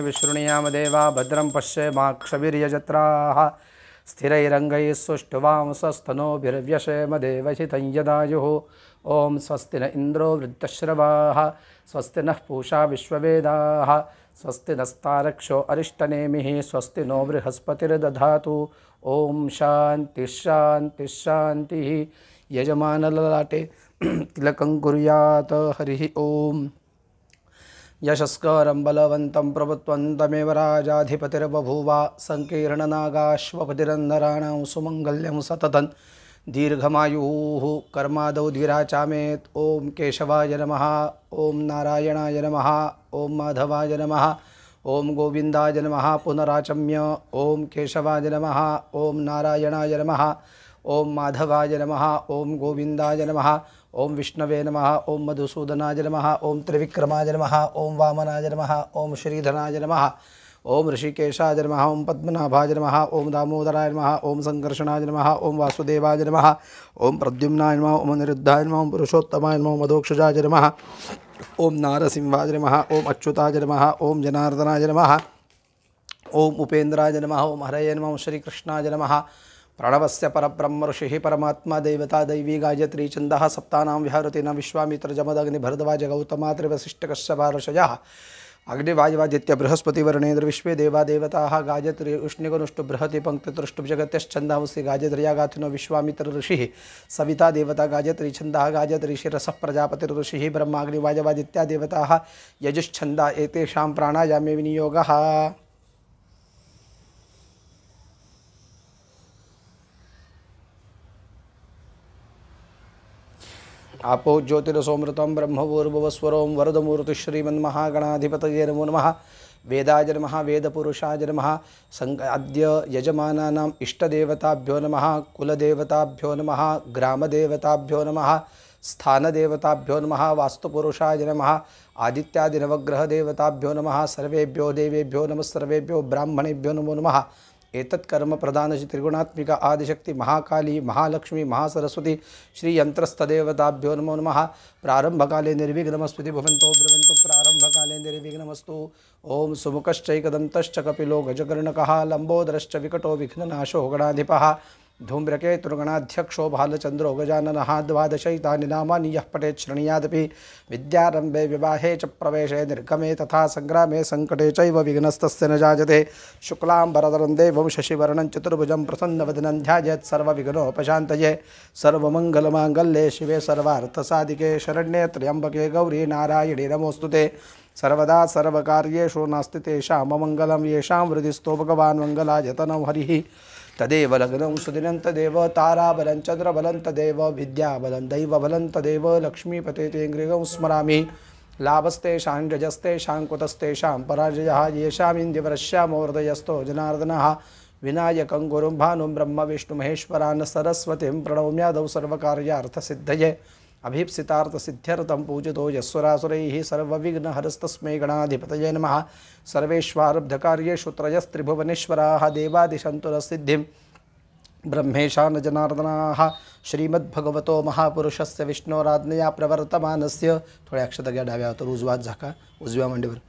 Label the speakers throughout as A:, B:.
A: विशृणुयाम देवा भद्रं पश्येमाक्षभिर्यजत्राः स्थिरैरङ्गैः सुष्ठुवांसस्तनोभिर्व्यशेम देवहितं यदायुः। ॐ स्वस्ति न इन्द्रो वृद्धश्रवाः स्वस्ति नः पूषा विश्ववेदाः स्वस्ति नस्तारक्षो अरिष्टनेमिः स्वस्ति नो बृहस्पतिर्दधातु। ॐ शान्ति शान्ति शान्तिः। यजमानललाटे तिलकं कुर्यात्। हरिः ॐ। यशस्करं बलवन्तं प्रभुत्वन्तमेव राजाधिपतिर्बभूव संकीर्णनागाश्वपतिरन्धराणां सुमङ्गल्यं सततं दीर्घमायुः कर्मादौ द्विराचामेत्। ॐ केशवाय नमः, ॐ नारायणाय नमः, ॐ माधवाय नमः, ॐ गोविन्दाय नमः। पुनराचम्य ॐ केशवाय नमः, ॐ नारायणाय नमः, ॐ माधवाय नमः, ॐ गोविन्दाय नमः, ओम विष्णवे नमः, ओम मधुसूदनाय नमः, ओम त्रिविक्रमाय नमः, ओम वामनाय नमः, ओम श्रीधराय नमः, ओम ऋषिकेशाय नमः, ओम पद्मनाभाय नमः, ओम दामोदराय नमः, ओम संकर्षणाय नमः, ओम वासुदेवाय नमः, ओम प्रद्युम्नाय नमः, ओम अनिरुद्धाय नमः, ओम पुरुषोत्तमाय नमः, ओम मधोक्षजाय नमः, ओम नारसिंहाय नमः, ओम अच्युताय नमः, ओम जनार्दनाय नमः, ओम उपेन्द्राय नमः, ओम हरये नमः, ओम श्रीकृष्णाय नमः। प्रणवस्य परब्रह्म ऋषिः परमात्मा देवता दैवी गायत्री छन्दः सप्तानां विहरति न विश्वामित्र जमदग्नि भरद्वाज गौतमा त्रिवसिष्ठ कश्यप ऋषयः अग्निवायुवादित्य बृहस्पति वरुणेन्द्र विश्वे देवा देवताः गायत्री उष्णिगनुष्टु बृहति पंक्तितुष्टु जगत्यश्छन्दांसि गायत्र्या गाथिनो विश्वामित्र ऋषिः सविता देवता गायत्री छन्दः गायत्री शिरसः प्रजापति ऋषिः ब्रह्माग्निवायुवादित्या देवताः यजुश्छन्दा एतेषां प्राणायामे विनियोगः। आपो ज्योतिरसोमृतं ब्रह्मभूर्भुवस्वरों वरदमूर्ति श्रीमन्महागणाधिपतये नमो नमः। वेदाय नमः, वेदपुरुषाय नमः। अद्य यजमानानाम् इष्टदेवताभ्यो नमः, कुलदेवताभ्यो नमः, ग्रामदेवताभ्यो नमः, स्थानदेवताभ्यो नमः, वास्तुपुरुषाय नमः, आदित्यादिनवग्रहदेवताभ्यो नमः। सर्वेभ्यो देवेभ्यो नमः, सर्वेभ्यो ब्राह्मणेभ्यो नमो नमः। एतत् कर्म प्रधान त्रिगुणात्मिका आदिशक्ति महाकाली महालक्ष्मी महासरस्वती श्री यंत्रस्थदेवताभ्यो नमो नमः। प्रारंभकाले निर्विघ्नमस्तु भवन्तो ब्रवन्तु प्रारंभकाले निर्विघ्नमस्तु। ओम सुमुखश्चैकदन्तश्च कपिलो गजकर्णकः लंबोदरश्च विकटो विघ्ननाशो गणाधिपः धूम्रकेतुर्गणाध्यक्षो भालचन्द्रो गजाननः। द्वादशैतानि नामानि यः पठेत् शृणुयादपि विद्यारम्भे विवाहे च प्रवेशे निर्गमे तथा संग्रामे संकटे चैव विघ्नस्तस्य न जायते। शुक्लाम्बरधरं देवं शशिवर्णं चतुर्भुजं प्रसन्नवदनं ध्यायेत् सर्वविघ्नोपशान्तये। सर्वमङ्गलमाङ्गल्ये शिवे सर्वार्थसाधिके शरण्ये त्र्यम्बके गौरी नारायणे नमोऽस्तुते। सर्वदा सर्वकार्येषु नास्ति तेषां अमङ्गलं येषां हृदिस्थो भगवान् मङ्गलायतनं हरिः। तदेव लग्नं सुदिनं तदेव ताराबलं चन्द्रबलं तदेव विद्याबलं दैवबलं तदेव लक्ष्मीपते ते गृहं स्मरामि। लाभस्तेषां रजस्तेषां कुतस्तेषां पराजयः येषामिन्द्रियवरश्यामो हृदयस्थो जनार्दनः। विनायकं गुरुं भानुं ब्रह्म विष्णुमहेश्वरान् सरस्वतीं प्रणौम्यादौ सर्वकार्यार्थसिद्धये। अभीप्सितार्थसिद्ध्यर्थं पूजितो यस्वरासुरैः सर्वविघ्नहरस्तस्मै गणाधिपतये नमः। सर्वेष्वारब्धकार्येषु त्रयस्त्रिभुवनेश्वराः देवादिशन्तु न सिद्धिं ब्रह्मेशान जनार्दनाः। श्रीमद्भगवतो महापुरुषस्य विष्णोराज्ञया प्रवर्तमानस्य थोड्या अक्षता घ्या डाव्या हातावर उजवा झाका उजव्या मांडीवर।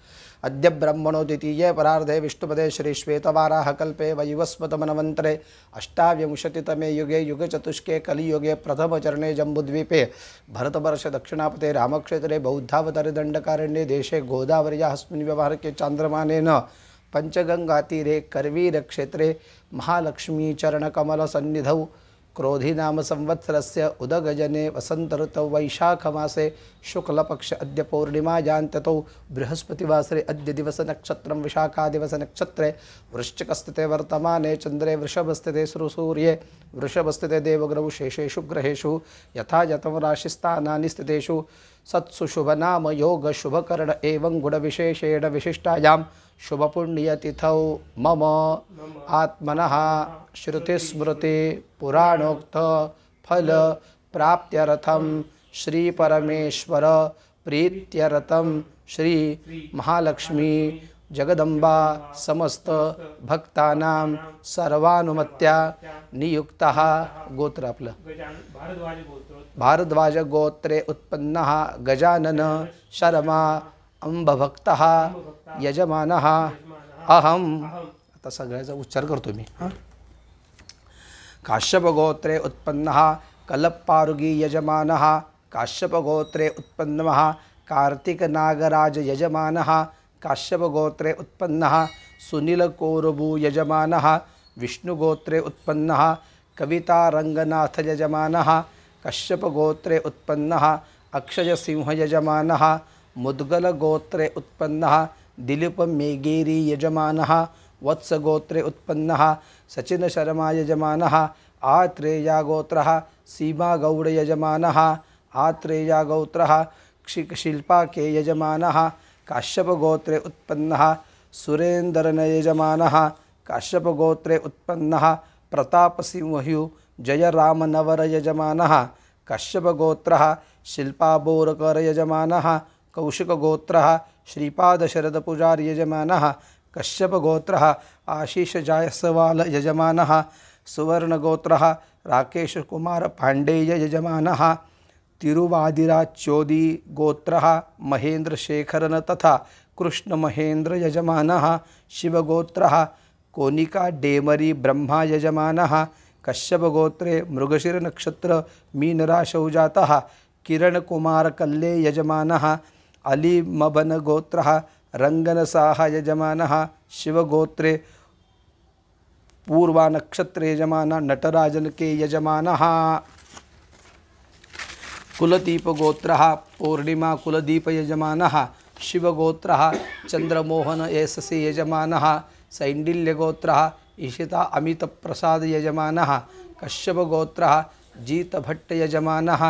A: अद्य ब्रह्मणो द्वितीये परार्धे विष्णुपदे श्रीश्वेतवाराहकल्पे वैवस्वतमन्वन्तरे अष्टाविंशतितमे युगे युगचतुष्के कलियुगे प्रथमचरणे जम्बूद्वीपे भरतवर्ष दक्षिणापते रामक्षेत्रे बौद्धावतारे दण्डकारण्ये देशे गोदावर्यास्मिन् व्यवहारके चान्द्रमानेन पंचगंगातीरे करवीरक्षेत्रे महालक्ष्मीचरणकमलसन्निधौ क्रोधी नाम संवत्सरस्य उदगजने वसंत ऋतौ वैशाखमासे शुक्लपक्ष अद्य पौर्णिमायान्ततौ बृहस्पतिवासरे अद्य दिवस नक्षत्रं विशाखा दिवस नक्षत्रे वृश्चिकस्थिते वर्तमाने चंद्रे वृषभस्थिते सूर्ये वृषभस्थिते देवग्रहौ शेषेषु ग्रहेषु यथा यतं राशिस्थानानि स्थितेषु सत्सु शुभनाम योग शुभकर्ण एवं गुणविशेषेण विशिष्टायां शुभपुण्यतिथौ मम आत्मनः श्रुतिस्मृति पुराणोक्त फल प्राप्त्यर्थं श्री परमेश्वर प्रीत्यर्थं श्री महालक्ष्मी जगदम्बा समस्त भक्तानां सर्वानुमत्या नियुक्तः गोत्र आपलं भारद्वाज गोत्रे उत्पन्नः गजानन शर्मा अंबभक्तः यजमानः अहम। आता सगळ्याचा उच्चार करतो मी। काश्यपगोत्रे उत्पन्नः कलप्पारुगी यजमानः काश्यपगोत्रे उत्पन्नः कार्तिकनागराज यजमानः काश्यपगोत्रे उत्पन्नः सुनीलकोरबू यजमानः विष्णुगोत्रे उत्पन्नः कवितारंगनाथ यजमानः कश्यपगोत्रे उत्पन्नः अक्षयसिंह यजमानः मुद्गलगोत्रे उत्पन्नः दिलीपमेघेरी यजमानः वत्सगोत्रे उत्पन्नः सचिन शर्मा यजमानः आत्रेयगोत्रः सीमागौड यजमानः आत्रेयगोत्रः शिल्पाके यजमानः काश्यपगोत्रे उत्पन्नः सुरेंद्रन यजमानः काश्यपगोत्रे उत्पन्नः प्रतापसिंहयु जयरामनवर यजमानः काश्यपगोत्रः शिल्पाबोरकर यजमानः कौशिकगोत्रः श्रीपादशरदपुजारी यजमानः कश्यपगोत्रः आशीष जायसवाल यजमानः सुवर्णगोत्रः राकेश कुमार पांडेय यजमानः तिरुवादिराचोदी गोत्रः महेंद्र शेखरन तथा कृष्ण महेंद्र यजमानः शिवगोत्रः कोनिका डेमरी ब्रह्मा यजमानः कश्यपगोत्रे मृगशिर नक्षत्र मीनराशौ जातः किरण कुमार कल्ले यजमानः अली मबन गोत्रः रंगनसाह यजमानः शिवगोत्रे पूर्वा नक्षत्र यजमानः नटराजन के यजमानः कुलदीप गोत्रः पूर्णिमा कुलदीप यजमानः शिवगोत्रः चंद्रमोहन एससे यजमानः सैंडिल्यगोत्रः ईशिता अमित प्रसाद यजमानः कश्यपगोत्रः जीतभट्ट यजमानः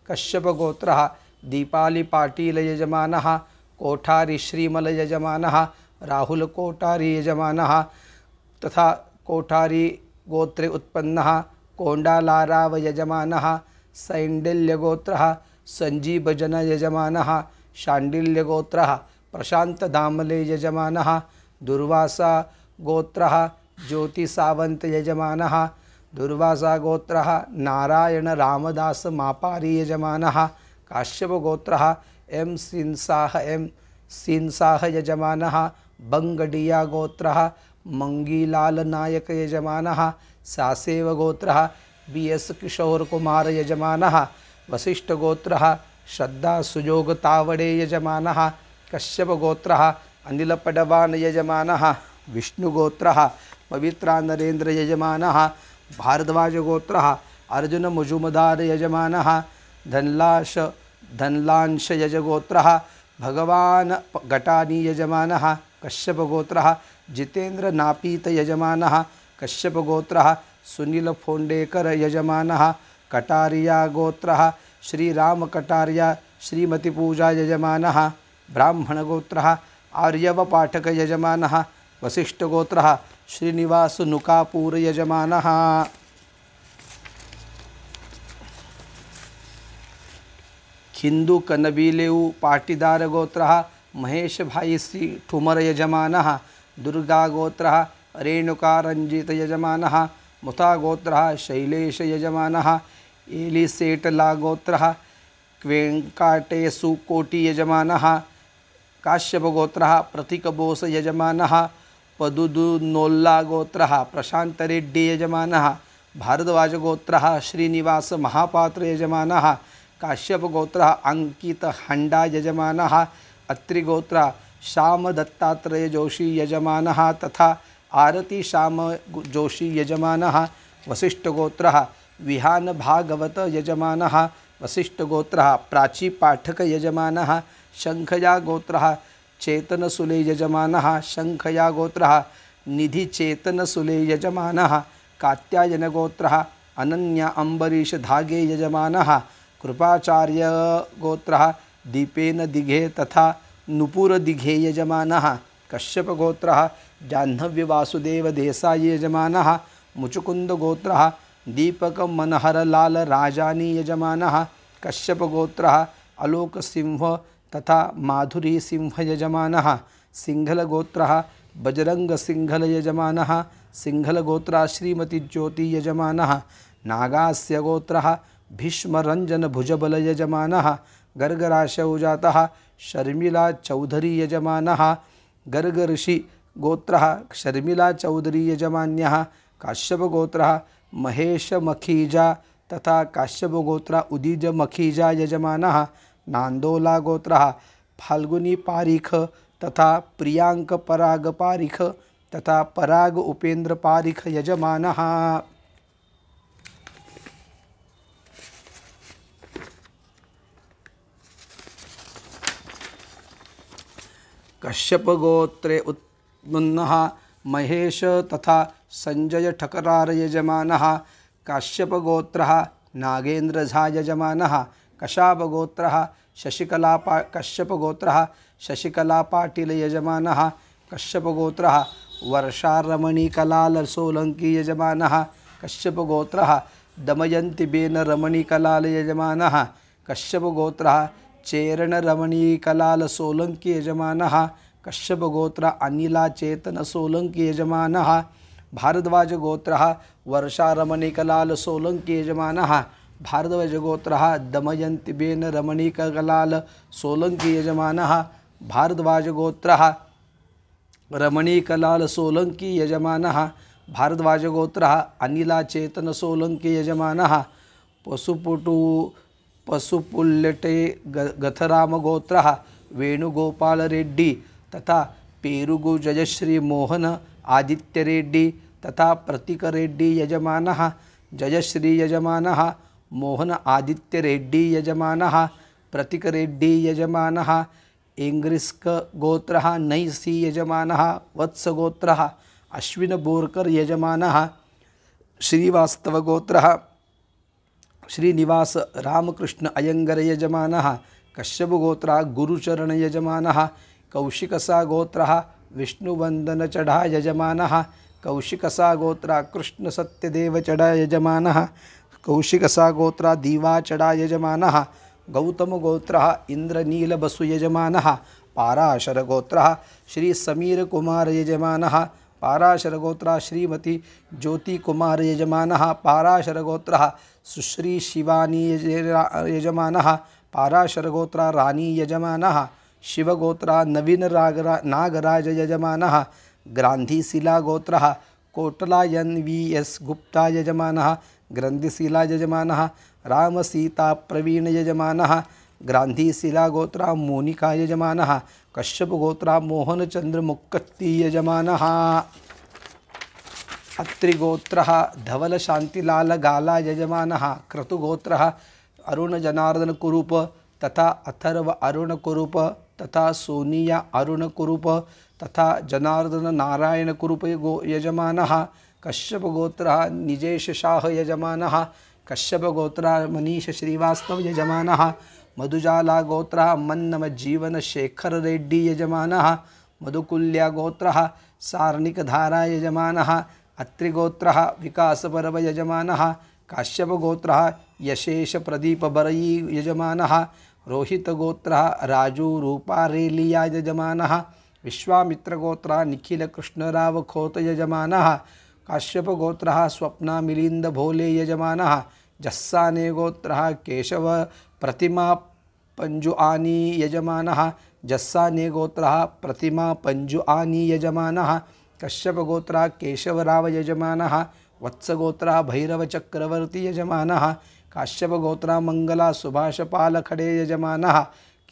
A: कश्यपगोत्रः दीपाली पाटील यजमानः कोठारी श्रीमल यजमानः राहुल कोठारी यजमानः तथा कोठारी गोत्रे उत्पन्नः कोंडालाराव यजमानः सैंडिल्यगोत्रः संजीवजन यजमानः शांडिल्यगोत्रः प्रशांत दामले यजमानः दुर्वासा गोत्रः ज्योति सावंत यजमानः दुर्वासा गोत्रः नारायण रामदास मापारी यजमानः काश्यपगोत्रः एम सिंसाह यजमानः बंगडिया गोत्रः मंगीलाल नायक यजमानः सासेव गोत्रः BS किशोर कुमार यजमानः वशिष्ठ गोत्रः श्रद्धा सुयोग तावड़े यजमानः कश्यपगोत्रः अनिल पडवान यजमानः विष्णुगोत्रः पवित्रा नरेंद्र यजमानः भारद्वाज गोत्रः अर्जुन मुजुमदार यजमानः धनलांश यजगोत्रः भगवान घटानी यजमानः कश्यपगोत्रः जितेंद्र नापीत यजमानः कश्यपगोत्रः सुनील फोंडेकर यजमानः कटारिया गोत्रः श्रीराम कटारिया श्रीमती पूजा यजमानः ब्राह्मण गोत्रः आर्यव पाठक यजमानः वशिष्ठ गोत्रः श्रीनिवास नुकापूर यजमानः हिंदू कनबीलेऊ पाटीदार गोत्रः महेश भाई सी ठुमर यजमानः दुर्गा गोत्रः रेणुका रंजित यजमानः मुता गोत्रः शैलेश यजमानः एलिसेटला गोत्रः वेंकाटेशु कोटि यजमानः काश्यप गोत्रः प्रतीक बोस यजमानः पदुदुनोल्ला गोत्रः प्रशांत रेड्डी यजमानः भारद्वाज गोत्रः श्रीनिवास महापात्र यजमानः काश्यप गोत्रः अंकित हंडा यजमानः अत्रि गोत्रः श्याम दत्तात्रेय जोशी यजमानः तथा आरती श्याम जोशी यजमानः वशिष्ठ गोत्रः विहान भागवत यजमानः वशिष्ठ गोत्रः प्राची पाठक यजमानः शंखया गोत्रः चेतन सुले यजमानः शंखया गोत्रः निधि चेतन सुले यजमानः कात्यायन गोत्रः अनन्या अंबरीश धागे यजमानः कृपाचार्य गोत्रः दीपेन दिघे तथा नुपुर दिघे यजमानः कश्यप गोत्रः जाह्नव्य वासुदेव देसाई यजमानः मुचुकुंद गोत्रः दीपक मनहर लाल राजानी यजमानः कश्यप गोत्रः आलोक सिंह तथा माधुरी सिंह यजमानः सिंघल गोत्रः बजरंग सिंघल यजमानः सिंघल गोत्रः श्रीमती ज्योति यजमानः नागास्य गोत्रः भीष्मरंजन भुजबल यजमानः गर्गराशौ जातः शर्मिला चौधरी यजमानः गर्गऋषि गोत्रः शर्मिला चौधरी यजमान्यः काश्यप गोत्रः महेश मखीजा तथा काश्यप गोत्र उदीज मखीजा यजमानः नांदोला गोत्रः फाल्गुनी पारिख तथा प्रियांक पराग पारिख तथा पराग उपेंद्र पारिख यजमानः। कश्यप गोत्रे उत्पन्नः महेश तथा संजय ठकरार यजमानः काश्यप गोत्रः नागेंद्र झा यजमानः कशाप गोत्रः कश्यप गोत्रः शशिकला पाटिल यजमानः कश्यप गोत्रः वर्षा रमणी कलाल सोलंकी यजमानः कश्यप गोत्रः दमयंती बेन रमणी कलाल यजमानः कश्यप गोत्रः चेरण रमणी कलाल सोलंकी यजमानः कश्यप गोत्र अनिला चेतन सोलंकी यजमानः भारद्वाज गोत्रः वर्षा रमणी कलाल सोलंकी यजमानः भारद्वाज गोत्रः दमयंती बेन रमणी कलाल सोलंकी यजमानः भारद्वाज गोत्रः रमणी कलाल सोलंकी यजमानः भारद्वाज गोत्रः अनिला चेतन सोलंकी यजमानः पशुपुल्लटे गथराम गोत्रः वेणुगोपाल रेड्डी तथा पेरुगु जयश्री मोहन आदित्य रेड्डी तथा प्रतीक रेड्डी यजमानः जयश्री यजमानः मोहन आदित्य रेड्डी यजमानः प्रतीक रेड्डी यजमानः इंग्रिस्क गोत्रः नैसी यजमानः वत्स गोत्रः अश्विन बोरकर यजमानः श्रीवास्तव गोत्रः श्रीनिवास रामकृष्ण अयंगर यजमानः कश्यप गोत्रः गुरुचरण यजमानः कौशिकसा गोत्रः विष्णुवंदन चढ़ा यजमानः कौशिकसा गोत्रः कृष्ण सत्यदेव चढ़ा यजमानः कौशिकसा गोत्रः दीवा चढ़ा यजमानः गौतम गोत्रः इंद्रनील बसु यजमानः पाराशर गोत्रः श्री समीर कुमार यजमानः पाराशर गोत्रः श्रीमती ज्योति कुमार यजमानः पाराशर गोत्रः सुश्री शिवानी यजमानः पाराशर गोत्रः रानी यजमानः शिवगोत्रः नवीन नागराज यजमानः ग्रांधिशिला गोत्रः कोटला NVS गुप्ता यजमानः ग्रंथिशिला यजमानः राम सीता प्रवीण यजमानः ग्रांधिशिला गोत्रः मोनिका यजमानः कश्यप गोत्रः मोहन चंद्र मुक्कत्ती यजमानः अत्रिगोत्रः धवल शांतिलाल गाला यजमानः क्रतुगोत्रः अरुण जनार्दन कुरूप तथा अथर्व अरुण कुरूप तथा सोनिया अरुण कुरूप तथा जनार्दन नारायण कुरूप यजमानः कश्यप गोत्रः निजेश शाह यजमानः कश्यप गोत्रः मनीष श्रीवास्तव यजमानः मधुजाला गोत्रः मन्नम जीवन शेखर रेड्डी यजमानः मधुकुल्या गोत्रः सार्णिक धारा यजमानः अत्रिगोत्रः विकास पर्व यजमानः काश्यप गोत्रः यशेष प्रदीप बरई यजमानः रोहित गोत्रः राजू रूपा रेलिया यजमानः विश्वामित्र गोत्रः निखिल कृष्णराव खोत यजमानः काश्यप गोत्रः स्वप्ना मिलिंद भोले यजमानः जस्साने गोत्रः केशव प्रतिमा पंजुआनी यजमानः जस्साने गोत्रः प्रतिमा पंजुआनी यजमानः कश्यप गोत्रः केशवराव यजमानः वत्स गोत्रः भैरव चक्रवर्ती यजमानः काश्यप गोत्रः मंगला सुभाष पाल खड़े यजमानः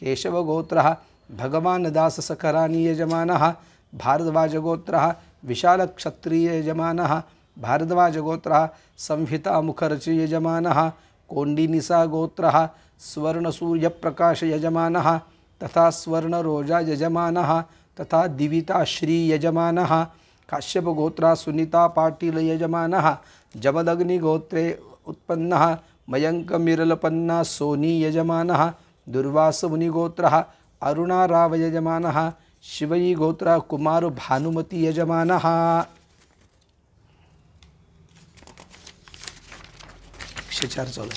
A: केशव गोत्रः भगवान दास सकरानी यजमानः भारद्वाज गोत्रः विशाल क्षत्रिय यजमानः भारद्वाज गोत्रः संहिता मुखर्जी यजमानः कोंडिनिसा गोत्रः स्वर्ण सूर्य प्रकाश यजमानः तथा स्वर्ण रोजा यजमानः तथा दिविता श्री यजमानः काश्यप गोत्रः सुनीता पाटिल यजमानः जमदग्नि गोत्रे उत्पन्नः मयंक मिरलपन्ना सोनी यजमानः दुर्वास मुनि गोत्रः अरुणा राव यजमानः शिवई गोत्रः कुमार भानुमति यजमानः। 104 चलो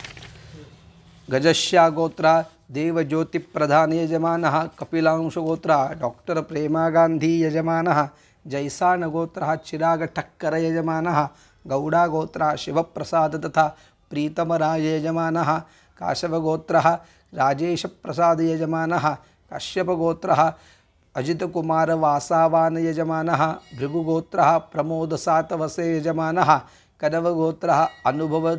A: गजश्या गोत्रः देवज्योति प्रधान यजमानः कपिलांश गोत्रः डॉक्टर प्रेमा गांधी यजमानः जैसान गोत्रः चिराग ठक्कर यजमानः गौड़ा गोत्रः शिवप्रसाद तथा प्रीतम राज यजमानः काशव गोत्रः राजेश प्रसाद यजमानः काश्यपगोत्रः अजितकुमार वासावान यजमानः भृगुगोत्रः प्रमोद सातवसे यजमानः कनवगोत्रः अनुभव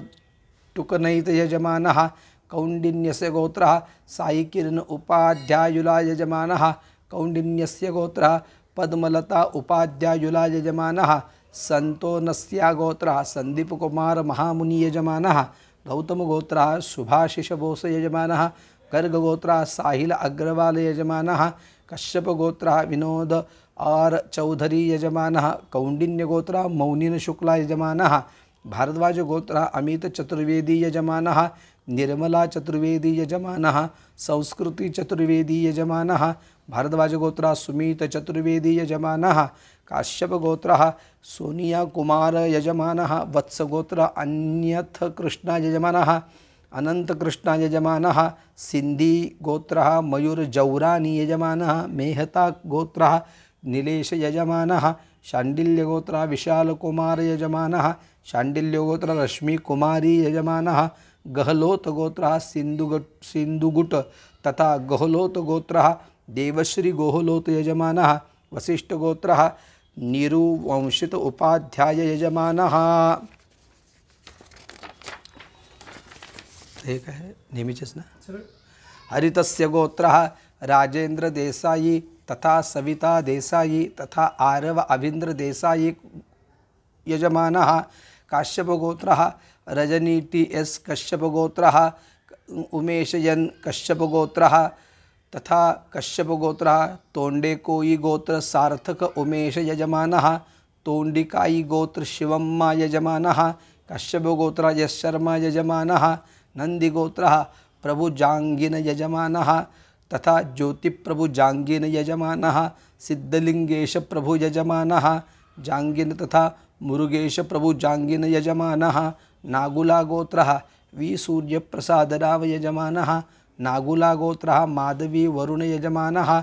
A: टुकनैत यजमानः कौंडिन्यस्य गोत्रः साईकिरण उपाध्यायुला यजमानः कौंडिन्यस्य गोत्रः पद्मलता उपाध्यायुला यजमानः संतोनस्या गोत्रः संदीप कुमार महामुनि यजमानः गौतम गोत्रः सुभाषिष बोस यजमानः गर्ग गोत्रः साहिल अग्रवाल यजमानः कश्यप गोत्रः विनोद आर चौधरी यजमानः कौंडिन्य गोत्रः मौनिन शुक्ला यजमानः भारद्वाज गोत्रः अमित चतुर्वेदी यजमानः निर्मला चतुर्वेदी यजमानः संस्कृति चतुर्वेदी यजमानः भारद्वाज गोत्रः सुमित चतुर्वेदी यजमानः काश्यप गोत्रः सोनिया कुमार यजमानः वत्स गोत्रः अन्यथ कृष्ण यजमानः अनंत कृष्ण यजमानः सिंधी गोत्रः मयूर जौरानी यजमानः मेहता गोत्रः नीलेश यजमानः शांडिल्य गोत्रः विशाल कुमार यजमानः शांडिल्य गोत्रः रश्मि कुमारी यजमानः गहलोत गोत्रः सिंधुगुट तथा गहलोत गोत्रः देवश्री गोहलोत यजमानः वशिष्ठ गोत्रः निरुवंशित उपाध्याय यजमानः एक है नेहमीचेच ना हरितस्य गोत्रः राजेंद्र देसाई तथा सविता देसाई तथा आरव अविंद्र देसाई यजमानः काश्यप गोत्रः रजनी टी एस कश्यप गोत्रः उमेश एन कश्यप गोत्रः तथा कश्यप गोत्रः तोंडेकोई गोत्र सार्थक उमेश यजमानः तोंडिकाई गोत्र शिवम्मा यजमानः कश्यप गोत्रः यश शर्मा यजमानः नंदी गोत्रः प्रभु जांगिन यजमानः तथा ज्योति प्रभु जांगिन यजमानः सिद्धलिंगेश प्रभु यजमानः जांगिन तथा मुरुगेश प्रभु जांगिन यजमानः नागुला गोत्रः वी सूर्य प्रसाद राव यजमानः नागुला गोत्रः माधवी वरुण यजमानः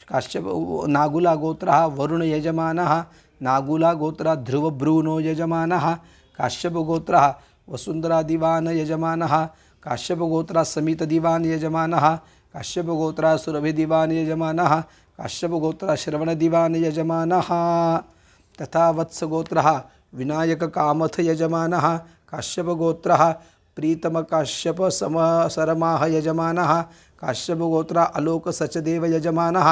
A: काश्यप नागुला गोत्रः वरुण यजमानः नागुला गोत्रः ध्रुव ब्रूनो यजमानः काश्यप गोत्रः वसुंधरा दीवान यजमानः काश्यप गोत्रः समित दीवान यजमानः काश्यप गोत्रः सुरभि दीवान यजमानः काश्यप गोत्रः श्रवण दीवान यजमानः तथा वत्स गोत्रः विनायक कामथ यजमानः काश्यप गोत्रः प्रीतम काश्यप सरमाह यजमानः काश्यप गोत्रः आलोक सचदेव यजमानः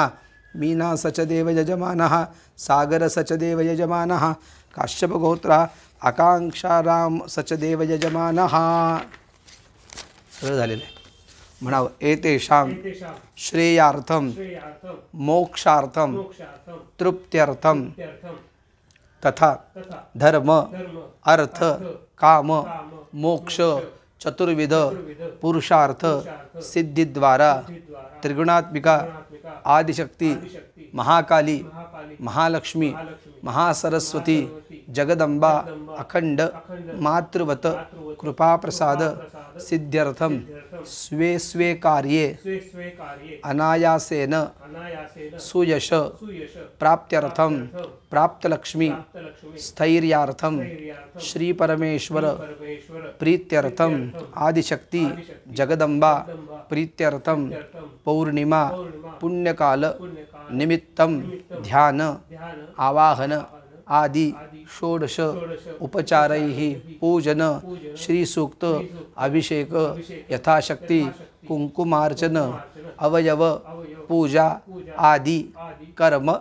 A: मीना सचदेव यजमानः सागर सचदेव यजमानः काश्यप गोत्रः आकांक्षाराम सचदेव यजमानः सरळ झालेलं आहे म्हणावं एतेषां श्रेयार्थम मोक्षार्थम तृप्त्यर्थम तथा धर्म अर्थ काम मोक्ष चतुर्विध पुरुषार्थ सिद्धि द्वारा त्रिगुणात्मिका आदिशक्ति महाकाली महालक्ष्मी महासरस्वती जगदंबा अखंड मातृवत कृपा प्रसाद सिद्ध्यर्थम स्वे स्वे कार्ये अनायासेन सुयश प्राप्त्यर्थम प्राप्तलक्ष्मी स्थैर्यार्थम श्री परमेश्वर प्रीत्यर्थम आदिशक्ति जगदंबा प्रीत्यर्थम पौर्णिमा पुण्यकाल निमित्तम ध्यान आवाहन आदि षोडश उपचारैः पूजन श्री सूक्त अभिषेक यथाशक्ति कुंकुमार्चन अवयव पूजा आदि कर्म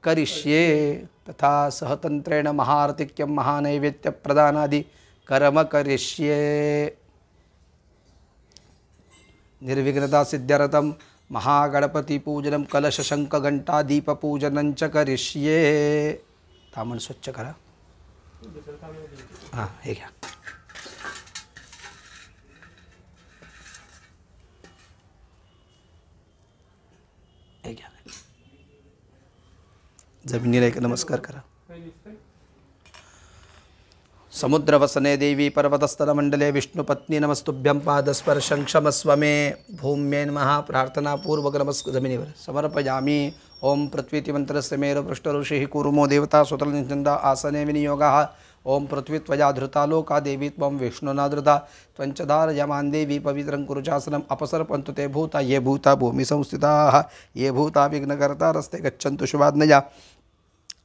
A: करिष्ये तथा सहतंत्रेण महार्तिक्यम महानैवेद्य प्रदानादि कर्म करिष्ये निर्विघ्नता सिद्ध्यर्थम महागणपति पूजनम कलश शंख घंटा दीप पूजनं च करिष्ये तामण स्वच्छ करा हां हे घ्या हे घ्या जमिनीला एक नमस्कार करा समुद्रवसने देवी पर्वतस्थलमंडले विष्णुपत्नी नमस्तुभ्यं पादस्पर्शं क्षमस्व मे भूम्यै नमः प्रार्थना पूर्वक नमस्कार जमिनीवर समर्पयामि ओम पृथ्वीति मंत्रस्य मेरु पृष्ठ ऋषिः कूर्मो देवता स्वतलनिचंदा आसने विनियोगः ओम पृथ्वी त्वया धृता लोका देवी त्वं विष्णुना धृता त्वञ्चदार यमान देवी पवित्रं कुरुचासनम् अपसर्पन्तु ते भूता ये भूता भूमि संस्थिताः ये भूता विघ्नकर्तारस्ते गच्छन्तु शुभाज्ञया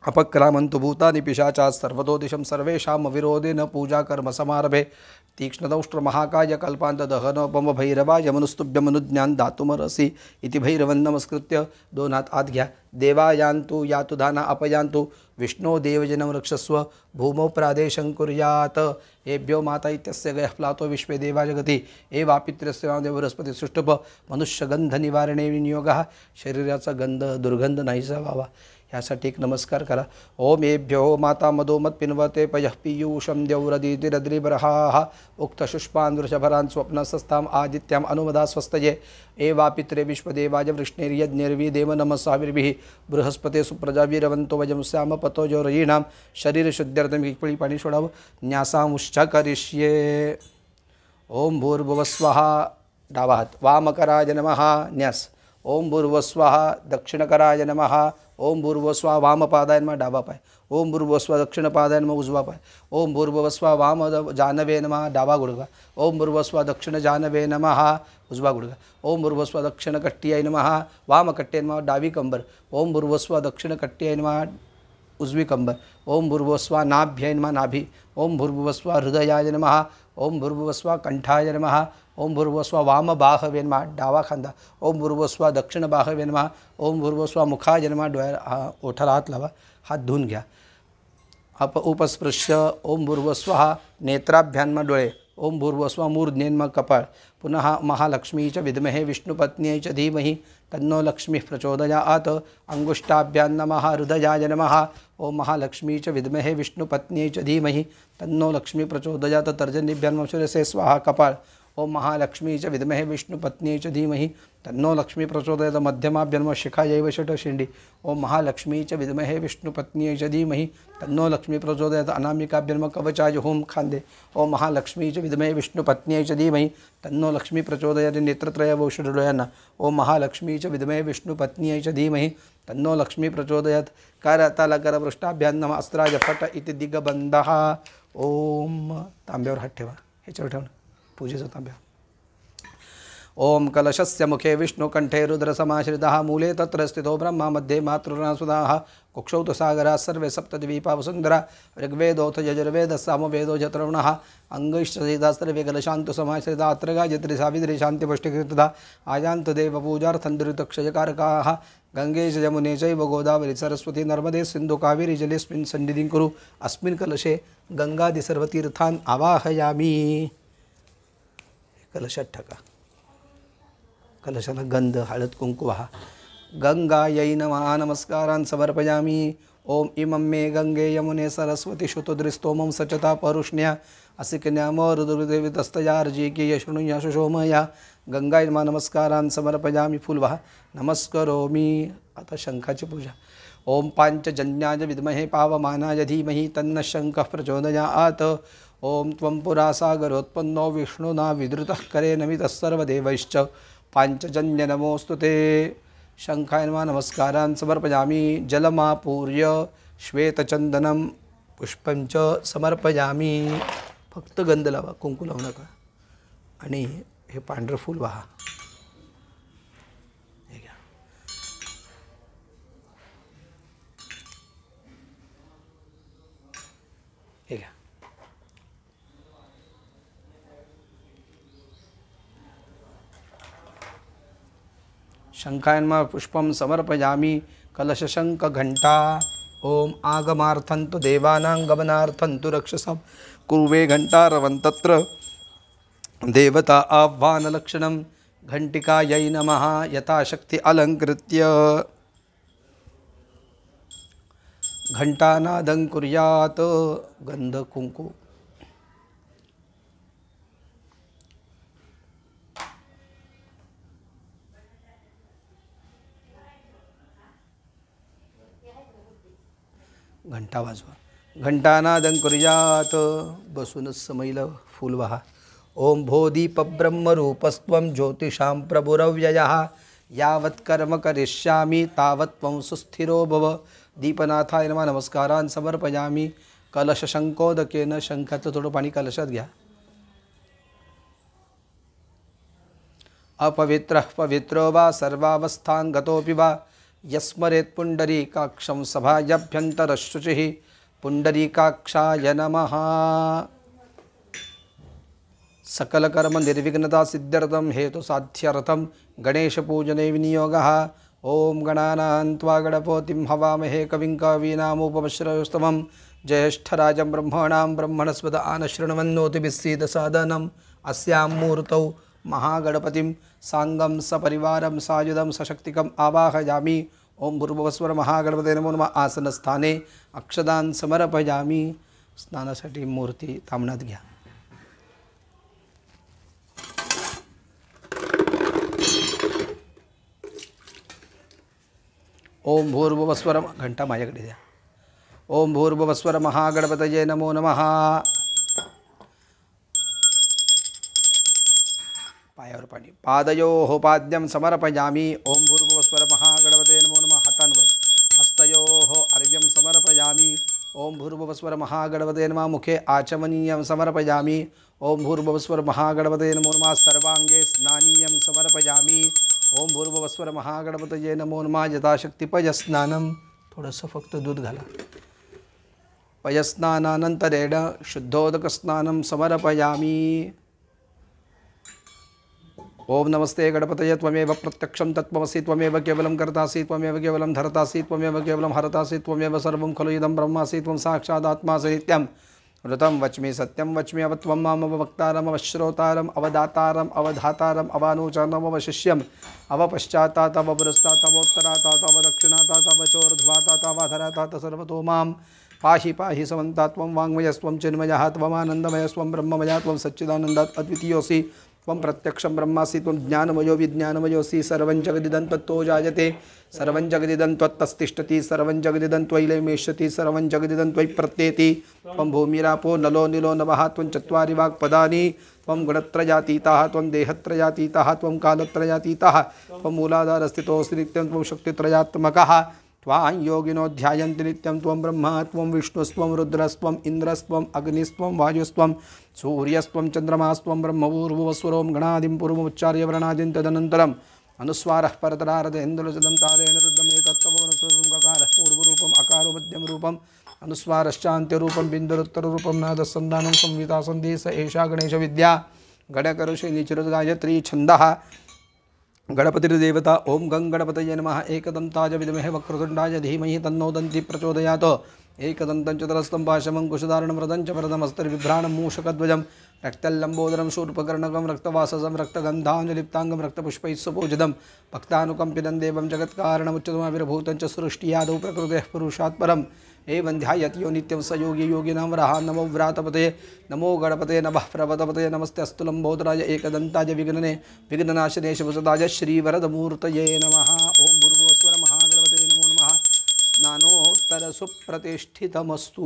A: अपक्रामन्तु भूतानि पिशाचाः सर्वतो दिशं सर्वेषाम् अविरोधेन पूजा कर्म समारभे तीक्ष्णदंष्ट्र महाकाय कल्पान्तदहनोपम भैरवाय मनुस्तुभ्यमनुज्ञान दातुमर्हसि इति भैरवं नमस्कृत्य दोन हात आत घ्या. देवायान्तु यातु दाना अपयान्तु विष्णो देवजनं रक्षस्व भूमौ प्रादेशं कुर्यात्. एभ्यो माता इत्यस्य गयः प्लातो विश्वे देवा जगति एवापित्रस्य वामदेव बृहस्पती सृष्टुप मनुष्यगंधनिवारणे विनियोगः. शरीराचा गंध दुर्गंध नाहीसा व्हावा यासाठी एक नमस्कार करा. ओम एभ्यो माता मधोमत पिन्वते पयः पीयूषं द्यौरदितिरद्रिबर्हाः उक्तशुष्पान् वृषभरान् स्वप्नसस्ताम् आदित्याम् अनुमदा स्वस्तये एवापित्रे विश्वदेवाय वृष्णेर्यज्ञैर्विदेव नमस्साविर्भिः बृहस्पते सुप्रजावीरवन्तो वयं स्याम पतो जोरयीणां शरीरशुद्ध्यर्थं पिळी पाणी सोडावं. न्यासामुश्च करिष्ये. ओम भूर्भुवस्वः डावा हात वामकराय नमः न्यास. ओम भूर्भुवस्वः दक्षिणकराय नमः. ओम भूर्भुवस्वः वामपादाय नमः डावा पाय. ओम भूर्भुवस्वः दक्षिणपादाय नमः उजवा पाय. ओम भूर्भुवस्वः वाम जानवे नमः डावा गुडघा. ओम भूर्भुवस्वः दक्षिण जानवे नमः उजवा गुडघा. ओम भूर्भुवस्वः दक्षिण कट्टियाय नमः वाम कट्टे नमः डावी कंबर. ओम भूर्भुवस्वः दक्षिण कट्टियाय नमः उजवी कंबर. ओम भूर्भुवस्वः नाभ्याय नमः नाभि. ओम भूर्भुवस्वः हृदयाय नमः. ओम भूर्भुवस्वः कंठाय नमः. ओम भूर्भुवस्वः वाम बाहवे नमः डावा खांदा. ओम भूर्भुवस्वः दक्षिण बाहवे नमः. ओम भूर्भुवस्वः मुखाय नमः डोळ्या ओठाला हात लावा. हात धुवून घ्या. उपस्पृश्य ओम भूर्भुवस्वः नेत्राभ्यान्म डोळे. ओम भूर्भुवस्वः मूर्ध्न्यन्म कपाळ. पुनः महालक्ष्मी च विद्महे विष्णुपत्न्यै च धीमहि तन्नो लक्ष्मीः प्रचोदयात्. अंगुष्ठाभ्यां नमः हृदयाय नमः. ओम महालक्ष्मी च विद्महे विष्णुपत्न्यै च धीमहि तन्नो लक्ष्मी प्रचोदयात्. तर्जनीभ्यां शिरसे स्वाहा कपाळ. ओम महालक्ष्मी च विद्महे विष्णुपत्न्यै च धीमहि तन्नो लक्ष्मी प्रचोदयात्. मध्यमाभ्यां शिखायैव षट्शिण्डी. ओम महालक्ष्मी च विद्महे विष्णुपत्न्यै च धीमहि तन्नो लक्ष्मी प्रचोदयात्. अनामिकाभ्यां कवचाय होम खांदे. ओम महालक्ष्मी च विद्महे विष्णुपत्न्यै च धीमहि तन्नो लक्ष्मी प्रचोदयात्. नेत्रत्रय वौषध डोळ्यांना. ओम महालक्ष्मी च विद्महे विष्णुपत्न्यै च धीमहि तन्नो लक्ष्मी प्रचोदयात्. करतलकरपृष्ठाभ्यां नमः अस्त्राय फट इति दिग्बंधः. ओम तांब्यावर हात ठेवा. ह्याच्यावर ठेवा पूजेचा तांब्या. ओम कलशस्य मुखे विष्णुकंठे रुद्रसमाश्रितः मूले तत्र स्थितो ब्रह्मा मध्ये मातृनासुदाः कुक्षौ तु सागराः सर्वे सप्तद्वीपा वसुन्धरा ऋग्वेदोऽथ यजुर्वेदः सामवेदो चतुर्वर्णः अंगैश्चैता सर्वे कलशान्तु समाश्रिता अत्र गायत्री सावित्री शान्तिपुष्टिकृता आयान्तु देवपूजार्थं दुरितक्षयकारकाः गंगे च यमुने चैव गोदावरी सरस्वती नर्मदे सिन्धु कावेरी जलेऽस्मिन् सन्निधिं कुरु अस्मिन् कलशे गंगादि सर्वतीर्थान् आवाहयामि. कलशात टाका. कलशाला गंध हळद कुंकू वाहा. गंगायै नमः नमस्कारान् समर्पयामि. ओम इमं मे गंगे यमुने सरस्वती शुतुद्रिस्तोमं सचता परुष्ण्या असिकन्यामरुद्रदेवितस्तयार्जिकीय शृणुया सुषोमया. गंगायै नमः नमस्कारान् समर्पयामि. फूल वाहा. नमस्करोमि. आता शंखाची पूजा. ओम पांचजन्याय विद्महे पावमानाय धीमहि तन्नः शंखः प्रचोदयात्. ओम त्वं पुरा सागरोत्पन्नो विष्णुना विधृतः करे नमितः सर्वदेवैश्च पांचजन्य नमोऽस्तु ते. शंखाय नमः नमस्कारान् समर्पयामि. जलमापूर्य श्वेतचंदनं पुष्पं च समर्पयामि. फक्त गंध लावा, कुंकू लावू नका. आणि हे पांढरं फूल वाहा. हे घ्या. हे घ्या. शंखाय नमः पुष्पं समर्पयामि. कलशशंख घंटा. ओम आगमार्थं तु देवानां गमनार्थं तु रक्षसां कुर्वे घंटारवं तत्र देवता आह्वानलक्षणं. घंटिकायै नमः यथाशक्ति अलंकृत्य घंटानादं कुर्यात्. गंध कुंकू. घंटा वाजवा. घंटानादं कुर्यात्. बसूनच समयलं फूल वाहा. ओम भोदीप ब्रह्मरूपस्त्वं ज्योतिषां प्रभुरव्ययः यावत् कर्म करिष्यामि तावत् त्वं सुस्थिरो भव. दीपनाथाय नमः नमस्कारान् समर्पयामि. कलश शंकोदकेन शंखातलं थोडं पाणी कलशात घ्या. अपवित्रः पवित्रो वा सर्वावस्थां गतोऽपि वा यस्मरेत् पुण्डरीकाक्षं सभायाभ्यन्तरशुचिः पुण्डरीकाक्षाय नमः. सकलकर्म निर्विघ्नता सिद्ध्यर्थं हेतुसाध्यर्थं गणेशपूजने विनियोगः. ओम गणानां त्वा गणपतिं हवामहे कविं कवीनामुपमश्रयस्तमं ज्येष्ठराजं ब्रह्मणां ब्रह्मणस्पद आनशृण्वन्नोतिभिस्सीदसादनम् अस्यां मूर्तौ महागणपतिं सांगं सपरिवारं सायुधं सशक्तिकम् आवाहयामि. ओम भूर्भुवस्वर महागणपते नमो नमः. आसनस्थाने अक्षदान समर्पयामि. स्नानासाठी मूर्ती तामणात घ्या. ओम भूर्भुवस्वर घंटा माझ्याकडे द्या. ओम भूर्भुवस्वर महागणपतये नमो नमः. पायावर पाणी. पादयोः पाद्यं समर्पयामि. ओम भूर्भुवस्वर महागणपतये नमो नमः. हातांवर हस्तयोः अर्घ्यं समर्पयामि. ओम भूर्भुवस्वर महागणपतये नमः. मुखे आचमनीयं समर्पयामि. ओम भूर्भुवस्वर महागणपतये नमो नमः. सर्वांगे स्नानीयं समर्पयामि. ओम भूर्भुवस्वर महागणपतये नमो नमः. यथाशक्ती पयस्नानं. थोडंसं फक्त दूध घाला. पयस्नानानंतरेण शुद्धोदकस्नानं समर्पयामि. ओम नमस्ते गणपतये त्वमेव प्रत्यक्षं तत्त्वमसि त्वमेव केवलं कर्तासि त्वमेव केवलं धर्तासि त्वमेव केवलं हरतासि त्वमेव सर्वं खलु इदं ब्रह्मासि त्वं साक्षादात्मासि नित्यं. ऋतं वच्मि सत्यं वच्मि अवत्वं माम अवक्तारम् अवश्रोतारम् अवदातारम् अवधातारम् अवानुचरणम् अवशिष्यम् अवपश्चातात् अवपुरस्तात् अवोत्तरात् अवदक्षिणात् अवचोर्ध्वातात् अवधरातात् सर्वतो मां पाहि पाहि समन्तात्वं वाङ्मयस्त्वं चिन्मयः त्वमानन्दमयस्त्वं ब्रह्ममयः त्वं सच्चिदानन्दात् अद्वितीयोऽसि त्वं प्रत्यक्षं ब्रह्मासि त्वं ज्ञानमयो विज्ञानमयोऽसि. सर्वं जगदिदं त्वत्तो जायते सर्वं जगदिदं त्वत्तस्तिष्ठति सर्वं जगदिदं त्वयिलेमेष्यति सर्वं जगदिदं त्वयि प्रत्येति. त्वं भूमिरापो नलो निलो नभः त्वं चत्वारि वाक्पदानि. त्वं गुणत्रयातीतः त्वं देहत्रयातीतः त्वं कालत्रयातीतः त्वं मूलाधारस्थितोऽसि नित्यं त्वं शक्तित्रयात्मकः. त्वां योगिनो ध्यायन्ति नित्यं त्वं ब्रह्मा त्वं विष्णुस्त्वं रुद्रस्त्वं इन्द्रस्त्वं अग्निस्त्वं वायुस्त्वं सूर्यस्त्वं चन्द्रमास्त्वं ब्रह्मभूर्भुवस्वरों गणादिं पूर्वमुच्चार्य वर्णादिं तदनन्तरम् अनुस्वारः परतरारदेन्द्रजदं तारेण रुद्धं एतत्तवोनस्वरूपं ककारः पूर्वरूपम् अकारो मध्यं रूपम् अनुस्वारश्चान्त्यरूपं बिन्दुरुत्तररूपं नादसन्धानं संविता सन्देश एषा गणेशविद्या. गणकरुषिनिचिरगायत्री छन्दः. गणपतिर्देवता. ओम गं गणपतये नमः. एकदन्ताय विद्महे वक्रतुण्डाय धीमहि तन्नो दन्ति प्रचोदयात्. एकदन्तं चतुरस्तं पाशमङ्कुशधारणं व्रतं च वरदमस्तर्विभ्राणं मूषकध्वजं रक्तल्लम्बोदरं शूर्पकर्णकं रक्तवाससं रक्तगन्धाञ्जलिप्ताङ्गं रक्तपुष्पैः सुपूजितं भक्तानुकम्पितं देवं जगत्कारणमुच्चतमाविर्भूतं च सृष्टियादौ प्रकृतेः पुरुषात् परम् एवं ध्यायति यो नित्यं स योगी योगिनां वरः. नमो व्रातपते नमो गणपते नमः प्रपदपते नमस्ते अस्तु लम्बोदराय एकदन्ताय विघ्ननाशने शिवसुताय श्रीवरदमूर्तये नमः. ओम भूर्भुवस्वर महागणपते नमो नमः. स्नानोत्तर सुप्रतिष्ठितमस्तु.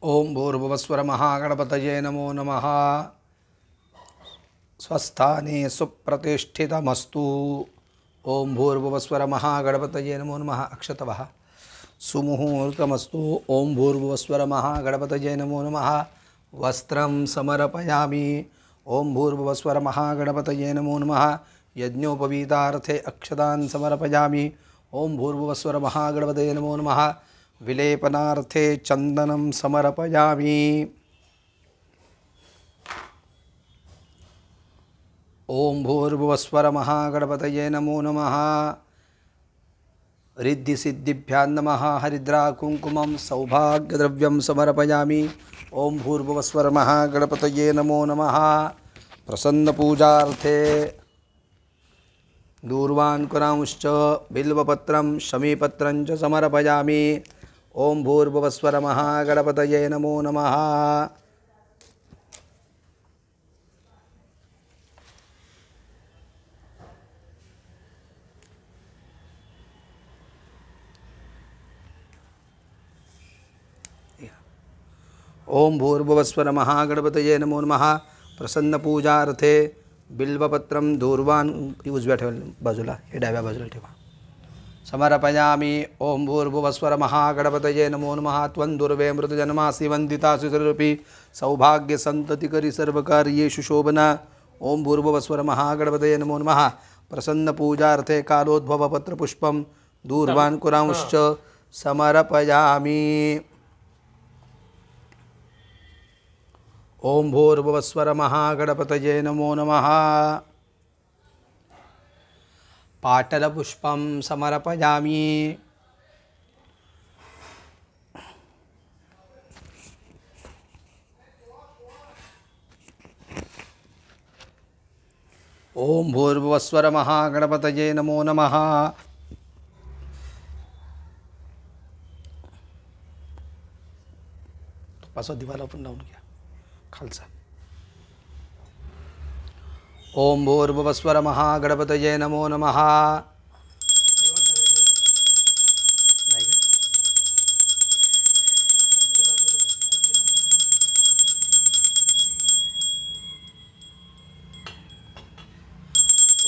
A: ओम भूर्भुवस्वर महागणपतये नमो नमः. स्वस्थाने सुप्रतिष्ठितमस्तु. ओम भूर्भुवस्वर महागणपतये नमो नमः. अक्षतवः सुमुहूर्तमस्तु. ओम भूर्भुवस्वर महागणपतये नमो नमः. वस्त्रं समर्पयामि. ओम भूर्भुवस्वर महागणपतये नमो नमः. यज्ञोपवीतार्थे अक्षतान् समर्पयामि. ओम भूर्भुवस्वर महागणपतये नमो नमः. विलेपनार्थे चंदनं समर्पयामि. ओम भूर्भुवस्वर महागणपतये नमो नमः. रिद्धिसिद्धिभ्यां नमः. हरिद्रा कुंकुमं सौभाग्यद्रव्यं समर्पयामि. ओम भूर्भुवस्वर महागणपतये नमो नमः। प्रसन्नपूजार्थे दूर्वान्कुरांश्च बिल्वपत्रं शमीपत्रं च समर्पयामि। ओम भूर्भुवस्वर महागणपतये नमो नमः। ओम भूर्भुवस्वर महागणपतये नमो नमः। प्रसन्न पूजार्थे बिल्वपत्रम दूर्वान उजव्या ठेवा बाजूला, हे डाव्या बाजूला ठेवा, समर्पयामि। ओम भूर्भुवस्वर महागणपतये नमो नमः। त्वं दुर्वे मृतजन्मासि वन्दिता सुररूपी सौभाग्य संततिकरी सर्वकार्येषु शोभना। ओम भूर्भुवस्वर महागणपतये नमो नमः। प्रसन्न पूजार्थे कालोद्भव पत्र पुष्पम दूर्वान कुरांश्च समर्पयामि। ओम भूर्भुवस्वर महागणपतये नमो नमः। पाटलपुष्पं समर्पयामि। ओम भूर्भुवस्वर महागणपतये नमो नमः। पासा दिवाला पण लावून घ्या खालचा। ओम भूर्भुवस्वर महागणपतये नमो नमः।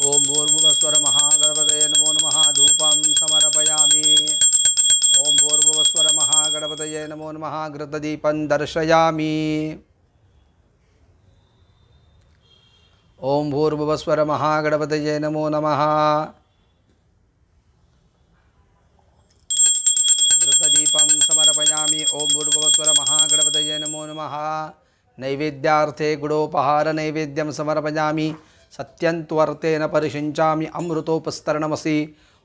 A: ओम भूर्भुवस्वर महागणपतये नमो नमः। धूपं समर्पयामि। ओम भूर्भुवस्वर महागणपतये नमो नमः। घृतदीपं दर्शयामि। ओम भूर्भुवस्वर महागणपतये नमो नमः। घृतदीपं समर्पयामि। ओम भूर्भुवस्वर महागणपतये नमो नमः। नैवेद्यार्थे गुडोपहार नैवेद्यं समर्पयामि। सत्यन्त्वर्तेन परिषिञ्चामि अमृतोपस्तरणमसि।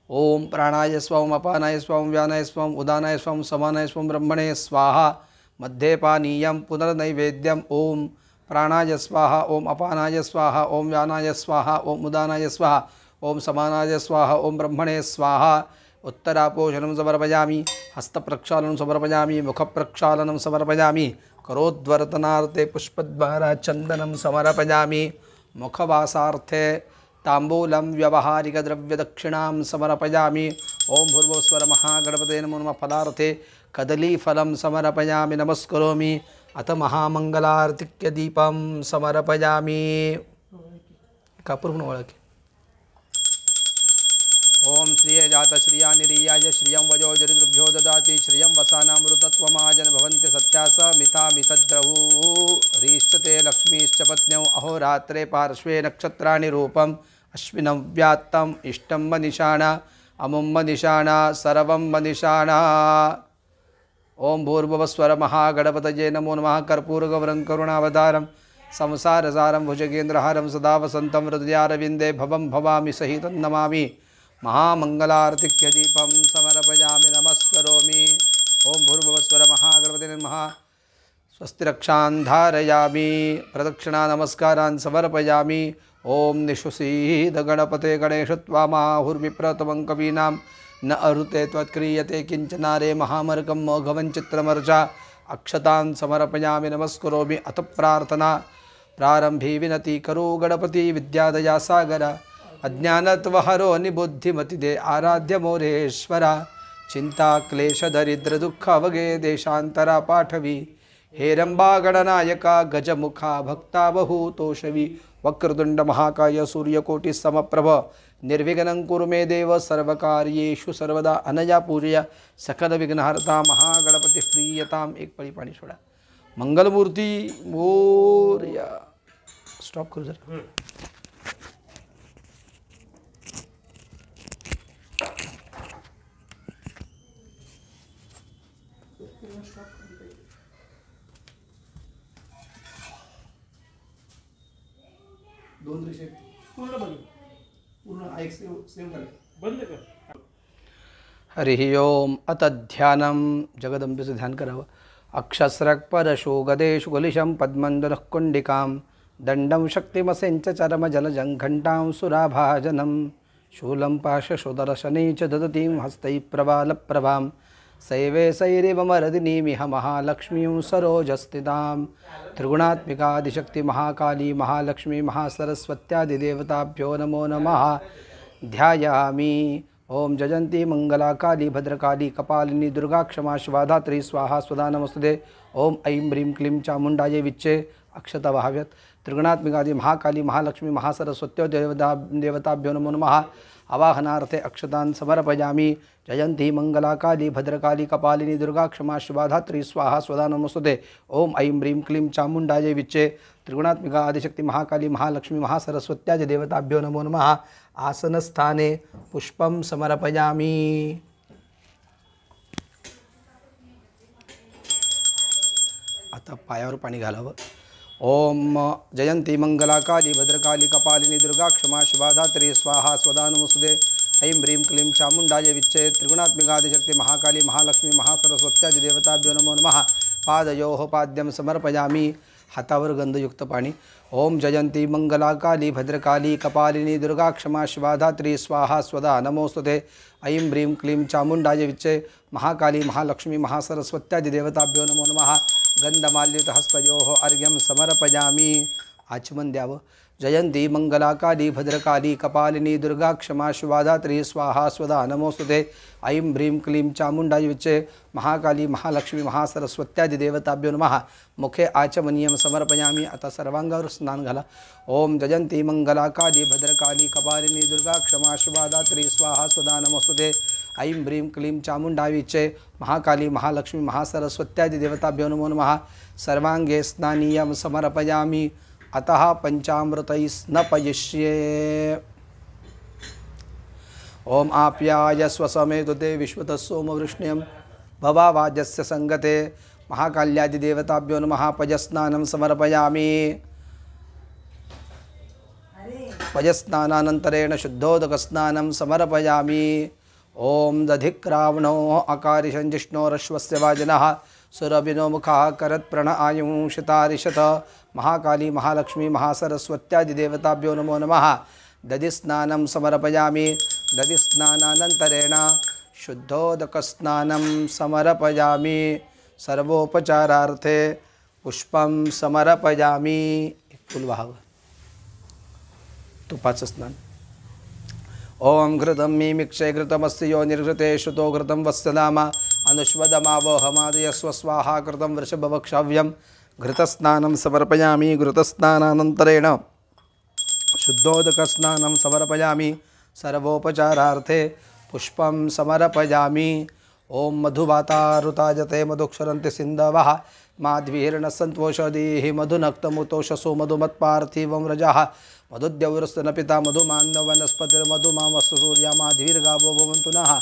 A: ओम प्राणाय स्वं अपानाय स्वं व्यानाय स्वं उदानाय स्वं समानाय स्वं ब्रह्मणे स्वाहा। मध्ये पानीयं पुनर्नैवेद्यम्। ओम प्राणाय स्वाहा, ओम अपानाय स्वाहा, ओम व्यानाय स्वाहा, ओम उदानाय स्वाहा, ओम समानाय स्वाहा, ओम ब्रह्मणे स्वाहा। उत्तरापोषणं समर्पयामि। हस्तप्रक्षालनं समर्पयामि। मुखप्रक्षालनं समर्पयामि। करोद्वर्तनार्थे पुष्पद्वारा चन्दनं समर्पयामि। मुखवासार्थे ताम्बूलं व्यवहारिकद्रव्यदक्षिणां समर्पयामि। ओम भूर्भुवस्वर महागणपतये नमो नमः। फलार्थे कदलीफलं समर्पयामि, नमस्करोमि। अथ महामंगलार्तिक्य दीपं समर्पयामि। कापूर ओळखे। ओम श्रिये जात श्रिया निरीयाय श्रियं वजो जरिद्रुभ्यो ददाति। श्रियं वसानामृतत्वमाजन भवन्ति सत्यास मिथा मितद्रहुः। ह्रीश्चते लक्ष्मीश्च पत्न्यौ अहोरात्रे पार्श्वे नक्षत्राणि रूपम् अश्विनं व्यात्तम् इष्टं मनिषाणा अमुं मनिषाणा सर्वं मनिषाणा। ओम भूर्भुवस्वर महागणपतये नमो नमः। कर्पूरगौरं करुणावतारं संसारसारं भुजगेन्द्रहारं सदा वसन्तं हृदयारविन्दे भवं भवामि सहितं नमामि। महामंगलार्तिक्य दीपं समर्पयामि, नमस्करोमि। ओम भूर्भुवस्वर महागणपतये नमः। स्वस्ति रक्षां धारयामि। प्रदक्षिणा नमस्कारान् समर्पयामि। ओम निःशुसीद गणपते गणेश त्वामाहुर्विप्रतमं कवीनां न अरुते त्वत्क्रियते किंचनारे महामर्कं मोघवं चित्रमर्चा। अक्षतां समर्पयामि, नमस्करोमि। अथ प्रार्थना प्रारंभी विनति करो गणपति विद्यादया सागर। अज्ञानत्वहरो निबुद्धिमति दे आराध्य मोरेश्वरा। चिंता क्लेश दरिद्र दुख अवगे देशांतरा पाठवी। हेरंबा गणनायका गजमुखा भक्ता बहुतोषवी। वक्रतुंड महाकाय सूर्यकोटि समप्रभ निर्विघ्नं कुरु मे देव सर्वकार्येषु सर्वदा। अनया पूजया सकल विघ्नहर्ता महागणपति प्रीयताम। एक पळी पाणी सोडा। मंगलमूर्ती मोरया। स्टॉप करू जरा। दोन दृश्य पूर्ण बंद, पूर्ण ऐक सेव कर बंद कर। हरि ओम। अत ध्यानम जगदंबेचं ध्यान करावं। अक्षस्रक्परशो गदेषु कुलिशं पद्मन्दुनः कुण्डिकां दण्डं शक्तिमसेञ्च चरमजलजं घण्टां सुराभाजनं शूलं पाशशुदर्शने च ददतीं हस्तैः प्रबालप्रभां सैवे सैरिवमरदिनीमिह महालक्ष्मीं सरोजस्थितां त्रिगुणात्मिकादिशक्तिमहाकाली महालक्ष्मी महासरस्वत्यादिदेवताभ्यो नमो नमः। ध्यायामि। ओम जयंती मंगला काली भद्रकाली कपालिनी दुर्गा क्षमा शिवा धात्री स्वाहा स्वदा नमस्तुते। ओम ऐं ह्रीं क्लीं चामुण्डायै विच्चे अक्षता वहाव्यत। त्रिगुणात्मिकादि महाकाली महालक्ष्मी महासरस्वत्यो देवताभ्यो नमो नमः। आवाहनार्थे अक्षतान् समर्पयामि। जयंती मंगला काली भद्रकाली कपालिनी दुर्गा क्षमा शिवा धात्री स्वाहा स्वदा नमस्तुते। ओम ऐं ह्रीं क्लीं चामुण्डायै विच्चे त्रिगुणात्मिका आदिशक्ति महाकाली महालक्ष्मी महासरस्वत्यादि देवताभ्यो नमो नमः। आसनस्थाने पुष्पं समर्पयामि। आता पायावर पाणी घालावं। ओम जयंती मंगला काली भद्रकाली कपालिनी दुर्गा क्षमा शिवा धात्री स्वाहा स्वदा नमस्तुते। ऐं ह्रीं क्लीं चामुण्डायै विच्चे त्रिगुणात्मिकादिशक्ति महाकाली महालक्ष्मी महासरस्वत्यादि देवताभ्यो नमो नमः। पादयोः पाद्यं समर्पयामि। हातावर गंधयुक्त पाणी। ओम जयंती मंगला काली भद्रकाली कपालिनी दुर्गा क्षमा शिवा धात्री स्वाहा स्वदा नमोस्तुते। ऐं ह्रीं क्लीं चामुण्डायै विच्चे महाकाली महालक्ष्मी महासरस्वत्यादि देवताभ्यो नमो नमः। गंधमाल्युत हस्तयोः अर्घ्यं समर्पयामि। आचमन द्यावं। जयंती मंगला काली भद्रकाली कपालिनी दुर्गा क्षमा शिवा धात्री स्वाहा स्वदा नमोस्तुते। ऐं ह्रीं क्लीं चामुण्डायै विच्चे महाकाली महालक्ष्मी महासरस्वत्यादि देवताभ्यो नमः। मुखे आचमनीयं समर्पयामि। आता सर्वांगावर स्नान घाला। ओम जयंती मंगला काली भद्रकाली कपालिनी दुर्गा क्षमा शिवा धात्री स्वाहा स्वदा नमोस्तुते। ऐं ह्रीं क्लीं चामुण्डायै विच्चे महाकाली महालक्ष्मी महासरस्वत्यादि देवताभ्यो नमो नमः। सर्वांगे स्नानीयं समर्पयामि। अतः पंचामृतैः स्नपयिष्ये। ओम आप्यायस्व समेतुते विश्वतः सोमवृष्ण्यं भवावाजस्य संगते महाकाल्यादिदेवताभ्यो नमः। पयस्नानं समर्पयामि। पयस्नानानन्तरेण शुद्धोदकस्नानं समर्पयामि। ओम दधिक्रावणो अकारिशं जिष्णोरश्वस्य वाजिनः सुरभिनो मुखः करत्प्रण आयुंशितारिशत महाकाली महालक्ष्मी महासरस्वत्यादि देवताभ्यो नमो नमः। दधिस्नानं समर्पयामि। दधिस्नानानन्तरेण शुद्धोदकस्नानं समर्पयामि। सर्वोपचारार्थे पुष्पं समर्पयामि। फुल व्हावं। तुपाचं स्नान। ओम घृतं मिमिक्षे घृतमस्य यो निर्घृते श्रुतो घृतं वत्सनाम अनुष्वदमावहमादयस्व स्वाहा कृतं वृषभवक्षव्यं। घृतस्नानं समर्पयामि। घृतस्नानानन्तरेण शुद्धोदकस्नानं समर्पयामि। सर्वोपचारार्थे पुष्पं समर्पयामि। ओम मधुवातारुताजते मधुक्षरन्ति सिन्धवः माध्वीर्णसन्त्वोषधीः मधुनक्तमुतोषसो मधुमत्पार्थिवं रजः मधुद्यौरस्तनपिता मधुमान्नवनस्पतिर्मधुमामस्तु सूर्या माध्वीर्गावो भवन्तु नः।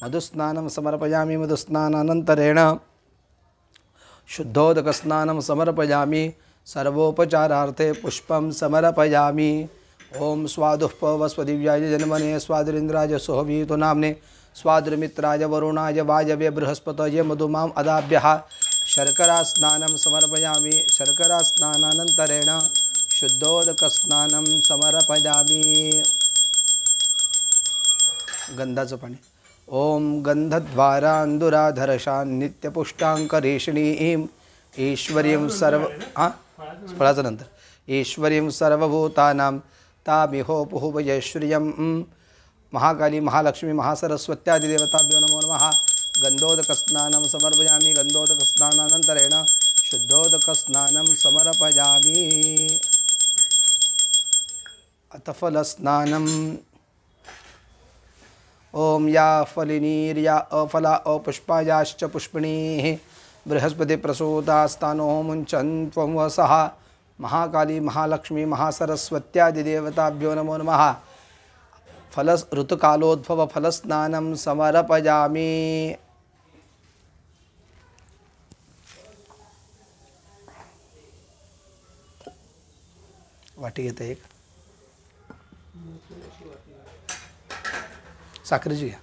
A: मधुस्नानं समर्पयामि। मधुस्नानानन्तरेण शुद्धोदकस्नानं समर्पयामि। सर्वोपचारार्थे पुष्पं समर्पयामि। ओम स्वादुः पवस्वदिव्याय जन्मने स्वादुरिन्द्राय सोहवीतु नाम्ने स्वादुर्मित्राय वरुणाय वायवे बृहस्पतये मधुमाम् अदाभ्यः शर्करास्नानं समर्पयामि। शर्करास्नानानन्तरेण शुद्धोदकस्नानं समर्पयामि। गंधाचं पाणी। ओम गंधद्वारान्दुराधरशान् नित्यपुष्टाङ्करेषिणीं ईश्वरीं सर्व फळाचं नंतर ईश्वरीं सर्वभूतानां तामिहोपुहुवयश्रियं महाकाली महालक्ष्मी महासरस्वत्यादि देवताभ्यो नमो नमः। गंधोदकस्नानं समर्पयामि। गंधोदकस्नानानन्तरेण शुद्धोदकस्नानं समर्पयामि। अतफलस्नानम्। ओम या फलिनीर्या अफला अपुष्पायाश्च पुष्पिणीः बृहस्पति प्रसूतास्तानो मुञ्चन् त्वं वसः महाकाली महालक्ष्मी महासरस्वत्यादि देवताभ्यो नमो नमः। फल ऋतुकालोद्भव फलस्नानं समर्पयामि। वाटी घेते एक साखरेची घ्या।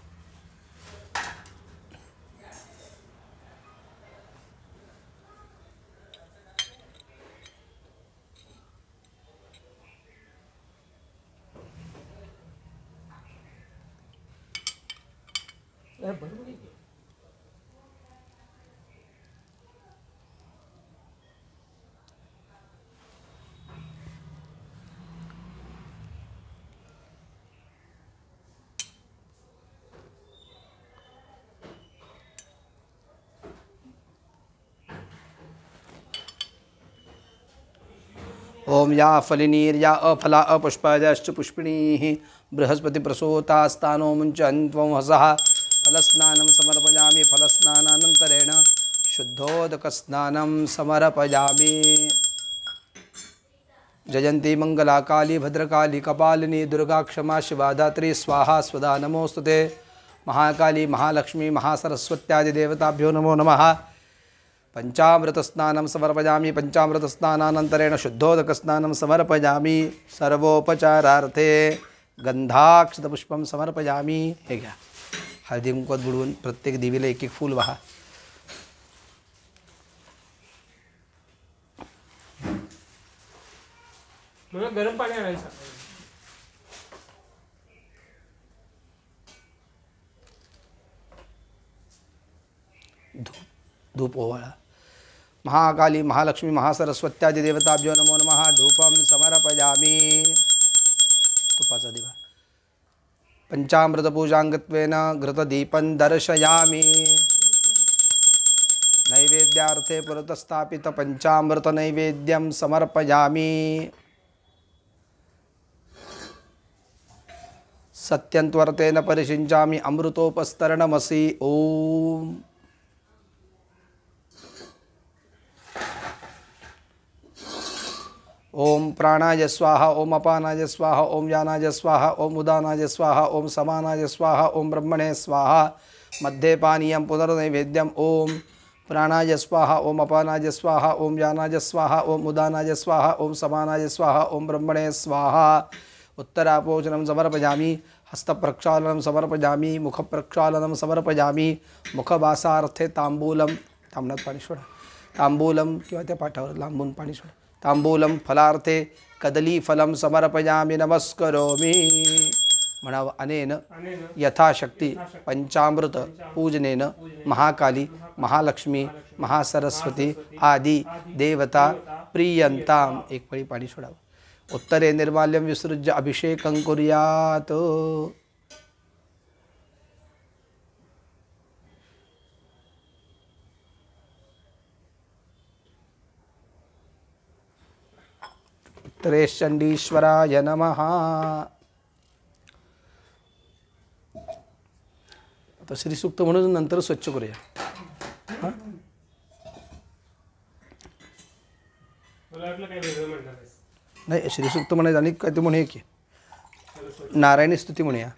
A: ओम या फलिनीर्या अफला अपुष्पायाश्च पुष्पिणीः बृहस्पति प्रसूतास्तानो मुञ्चन्त्वं हसः फलस्नानं समर्पयामि फलस्नानानन्तरेण शुद्धोदकस्नानं समर्पयामि। जयन्ती मंगला काली भद्रकाली कपालिनी दुर्गा क्षमा शिवा धात्री स्वाहा स्वदा नमोस्तुते। महाकाली महालक्ष्मी महासरस्वत्यादि देवताभ्यो नमो नमः। पंचामृतस्नानं समर्पयामि पंचामृतस्नानानन्तरेण शुद्धोदकस्नानं समर्पयामि। सर्वोपचारार्थे गंधाक्षतपुष्पं समर्पयामि। हे घ्या हळदी कुंकवात बुडवून प्रत्येक देवीला एक एक फूल वाहा।
B: मला गरम पाणी आणायचं।
A: धूप ओवाळा। महाकाली महालक्ष्मी महासरस्वत्यादि देवताभ्यो नमो नमः। धूपं समर्पयामि। तुपाचा दिवा। पंचामृतपूजांगत्वेन घृतदीपं दर्शयामि। नैवेद्यार्थे पुरतस्थापित पंचामृत नैवेद्यं समर्पयामि। सत्यन्त्वर्तेन परिषिञ्चामि अमृतोपस्तरणमसि। ओम ओम प्राणाय स्वाहा ओम अपानाय स्वाहा ओम यानाय स्वाहा ओम उदानाय स्वाहा ओम समानाय स्वाहा ओम ब्रह्मणे स्वाहा। मध्ये पानीयं पुनर्नैवेद्यम। ओम प्राणाय स्वाहा ओम अपानाय स्वाहा ओम यानाय स्वाहा ओम उदानाय स्वाहा ओम समानाय स्वाहा ओम ब्रह्मणे स्वाहा। उत्तरापोषणं समर्पयामि। हस्तप्रक्षालनं समर्पयामि। मुखप्रक्षालनं समर्पयामि। मुखवासार्थे तांबूलं तांबण्यात पाणी सोडा। तांबूलं किंवा त्या पाठावर लांबून पाणी सोडा। तांबूलं फलार्थे कदलीफलं समर्पयामि नमस्करोमि। म्हणावं अनेन यथाशक्ती पंचामृत पूजनेन महाकाली महालक्ष्मी महासरस्वती आदि देवता प्रियंताम। एक पळी पाणी सोडावं। उत्तरे निर्माल्यं विसृज्य अभिषेकं कुर्यात्। उत्तरेशंडीश्वराय नमः। आता श्रीसूक्त म्हणून नंतर स्वच्छ करूया। नाही श्रीसूक्त म्हणायचं आणि काय ते म्हणूया की नारायणी स्तुती म्हणूया।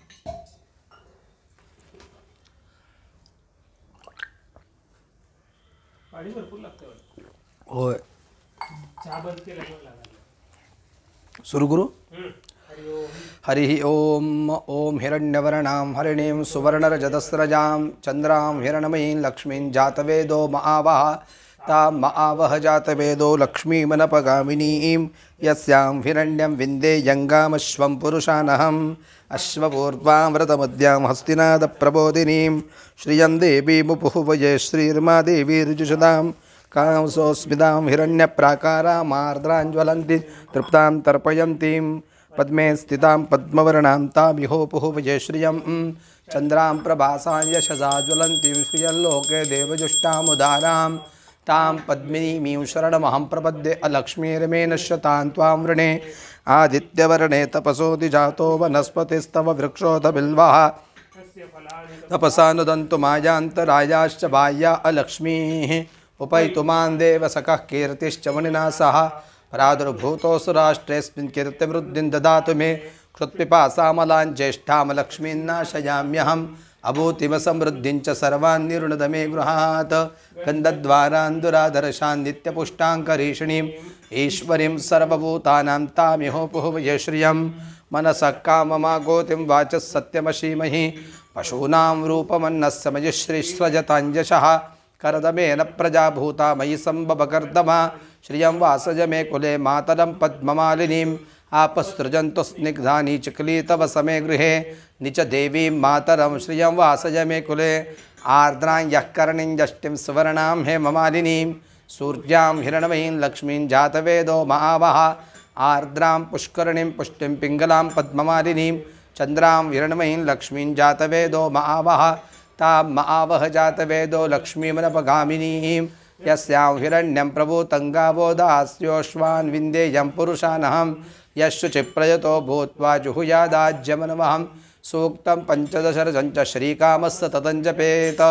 A: होय सुरू करू। हरि ओम ओम हिरण्यवर्णां हरिणीं सुवर्णरजतस्रजां चंद्रां हिरणमयीं लक्ष्मीं जातवेदो महावः तां महावः जातवेदो लक्ष्मीमनपगामिनीं यस्यां हिरण्यं विन्दे यङ्गामश्वं पुरुषानहम् अश्वपूर्वामृतमद्यां हस्तिनादप्रबोधिनीं श्रियं देवीमुपुः वये श्रीर्मा देवी ऋजुषदां कांसोस्मितां हिरण्यप्राकारामार्द्राञ्ज्वलन्तीं तृप्तां तर्पयन्तीं पद्मे स्थितां पद्मवर्णां तामिहोपुः वये श्रियं चन्द्रां प्रभासां यशसा ज्वलन्तीं श्रियल्लोके देवजुष्टामुदारां तां पद्मिनीमीं शरणमहं प्रपद्ये अलक्ष्मीर्मेन शतां त्वां वृणे आदित्यवर्णे तपसोऽधि जातो वनस्पतिस्तव वृक्षोऽथ बिल्वः तपसा नुदन्तु मायान्तरायाश्च बाह्या अलक्ष्मीः उपैतु मां देवसखः कीर्तिश्च मुनिना सह प्रादुर्भूतोऽसु राष्ट्रेऽस्मिन् कीर्तिवृद्धिं ददातु मे क्षुत्पिपासामलां ज्येष्ठां लक्ष्मीन्नाशयाम्यहम् अभूतिमसमृद्धिं च सर्वान् निर्णुद मे गृहात् गन्धद्वारान् दुराधर्षान् नित्यपुष्टाङ्करीषिणीम् ईश्वरीं सर्वभूतानां तामिहोपुः वये श्रियं मनसः काममागोतिं वाचः सत्यमशीमहि पशूनां रूपमन्नस्य मयि श्रीस्रजताञ्जशः करदमेन प्रजाभूता मयि सम्भवकर्दमा श्रियं वासज मे कुले मातरं पद्ममालिनीं आपसृजन्तु स्निग्धानि चकली तव समे गृहे निच देवीं मातरं श्रियं वासज मे कुले आर्द्रां यः कर्णीं यष्टिं सुवर्णां हेममालिनीं सूर्यां हिरण्मयीं लक्ष्मीं जातवेदो महावः आर्द्रां पुष्करणीं पुष्टिं पिङ्गलां पद्ममालिनीं चन्द्रां हिरण्मयीं लक्ष्मीं जातवेदो महावः तां महावः जातवेदो लक्ष्मीमनपगामिनीं यस्यां हिरण्यं प्रभूतं गावो दास्योश्वान् विन्देयं पुरुषानहं यशुचिप्रयतो भूत्वा जुहुयादाज्यमनवहं सूक्तं पंचदशरजंच श्रीकामस्य ततञ्जपेत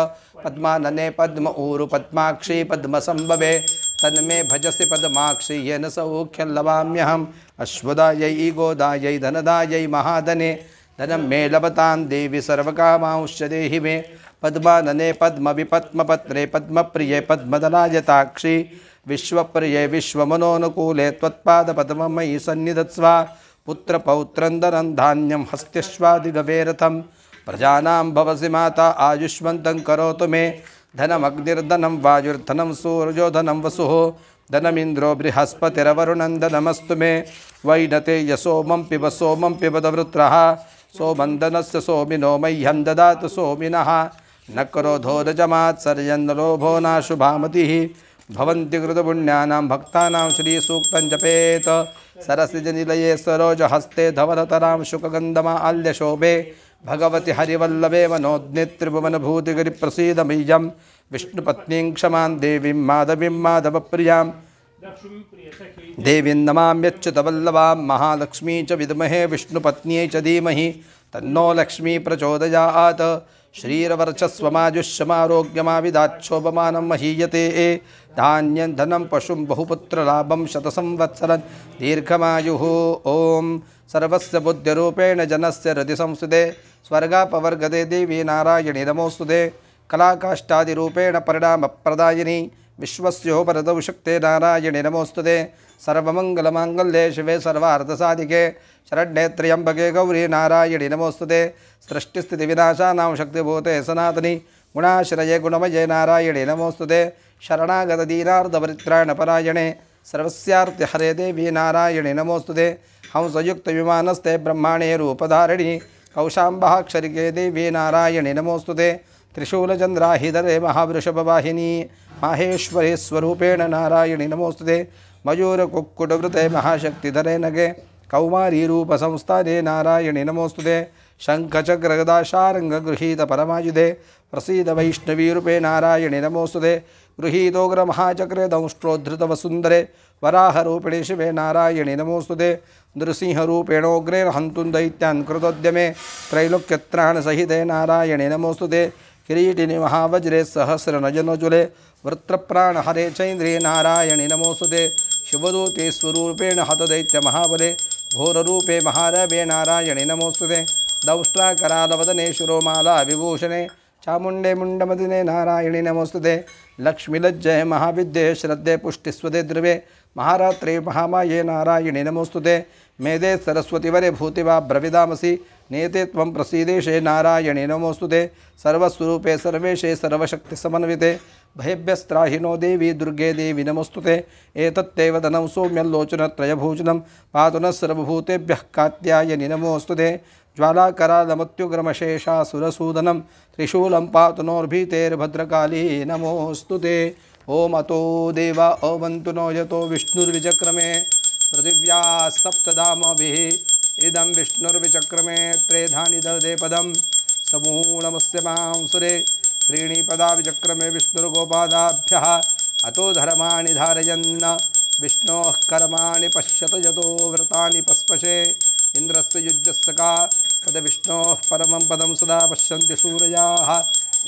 A: पद्मानने पद्म ऊरु पद्माक्षी पद्मसंभवे तन्मे भजसि पद्माक्षी येन सौख्यं लवाम्यहम् अश्वदायै गोदायै धनदायै महाधने धनं मे लभतां देवी सर्वकामांश्च देहि मे पद्मानने पद्मविपद्मपत्रे पद्मप्रिये पद्मदलायताक्षी विश्वप्रिये विश्वमनोनुकूले त्वत्पादपद्ममयि सन्निधत्स्व पुत्रपौत्रं धनं धान्यं हस्त्यश्वादिगवेरथं प्रजानां भवसि माता आयुष्मन्तं करोतु मे धनमग्निर्धनं वायुर्धनं सूर्यो धनं वसुः धनमिन्द्रो बृहस्पतिरवरुणं धनमस्तु मे वैनते यशोमं पिब सोमं पिबदवृत्रः सोमन्दनस्य सोमिनो मह्यं ददातु सोमिनः न क्रोधो रजमात्सर्यं लोभो नाशुभामतिः भवन्ति कृतपुण्यानां भक्तानां श्रीसूक्तं जपेत सरसिजनिलये सरोजहस्ते धवलतरां शुकगन्धमाल्यशोभे भगवति हरिवल्लभे मनोज्ञत्रिभुवनभूतिगिरिप्रसीद मह्यं विष्णुपत्नीं क्षमां देवीं माधवीं माधवप्रियां देवीं नमाम्यच्युतवल्लभां महालक्ष्मी च विद्महे विष्णुपत्न्यै च धीमहि तन्नो लक्ष्मी प्रचोदयात् श्रीरवर्चस्वमाजुष्यमारोग्यमाविदाच्छोभमानं महीयते धान्यं धनं पशुं बहुपुत्रलाभं शतसंवत्सरं दीर्घमायुः ॐ सर्वस्य बुद्धिरूपेण जनस्य हृदि संस्थिते स्वर्गापवर्गदे देवी नारायणी नमोस्तुते कलाकाष्ठादिरूपेण परिणामप्रदायिनी विश्वस्योपरतौ शक्ते नारायणी नमोस्तुते सर्वमङ्गलमाङ्गल्ये शिवे सर्वार्थसाधिके शरण्ये त्र्यम्बके गौरी नारायणी नमोस्तुते सृष्टिस्थितिविनाशानां शक्तिभूते सनातनी गुणाश्रये गुणमये नारायणी नमोस्तुते शरणागतदीनार्धपरित्राणपरायणे सर्वस्यार्तिहरे देवी नारायणी नमोस्तुते हंसयुक्तविमानस्ते ब्रह्माणे रूपधारिणी कौशाम्बाक्षरिके देवी नारायणी नमोस्तुते त्रिशूलचन्द्राहिधरे महावृषभवाहिनी माहेश्वरी स्वरूपेण नारायणी नमोस्तुते मयूरकुक्कुटवृते महाशक्तिधरे नगे कौमारी रूपसंस्थाने नारायणी नमोस्तुते शङ्खचक्रगदाशार्ङ्गगृहीतपरमायुधे प्रसीद वैष्णवीरूपे नारायणी नमोस्तुते गृहीतोग्रमहाचक्रे दंष्ट्रोद्धृतवसुन्दरे वराहरूपिणे शिवे नारायणी नमोस्तुते नृसिंहरूपेणोग्रे हन्तुं दैत्यान् कृतोद्यमे त्रैलोक्यत्राणसहिते नारायणी नमोस्तुते किरीटिनि महावज्रे सहस्रनजनोजुले वृत्रप्राणहरे चैन्द्रिये नारायणी नमोस्तुते शिवदूते स्वरूपेण हतदैत्यमहाबले घोररूपे महारवे नारायणी नमोस्तुते दंष्ट्राकरालवदने शिरोमाला विभूषणे चामुण्डे मुण्डमदिने नारायणी नमोस्तुते लक्ष्मीलज्जय महाविद्ये श्रद्धे पुष्टिस्वदे ध्रुवे महारात्रे महामाये नारायणी नमोस्तुते मेदे सरस्वतीवरे भूतिवा ब्रविदामसि नेते त्वं प्रसीदेशे नारायणी नमोस्तुते सर्वस्वरूपे सर्वेशे सर्वशक्तिसमन्विते भयभ्यस्त्राहिनो देवी दुर्गे देवी नमोस्तुते एतत्तेव धनं सौम्यल्लोचनत्रयभूषणं पातु नः सर्वभूतेभ्यः कात्यायनि नमोस्तुते ज्वालाकरालमत्युग्रमशेषासुरसूदनं त्रिशूलं पातु नोर्भीतेर्भद्रकाली नमोस्तुते ओम अतो देवा अवन्तु नो यतो विष्णुर्विचक्रमे पृथिव्या सप्तधामभिः इदं विष्णुर्विचक्रमे त्रेधानि ददे पदं समूलमस्य मां सुरे त्रीणि पदा विचक्रमे विष्णुर्गोपादाभ्यः अतो धर्माणि धारयन् विष्णोः कर्माणि पश्यत यतो व्रतानि पस्पशे इन्द्रस्य युज्यस्य का पद विष्णोः परमं पदं सदा पश्यन्ति सूरयाः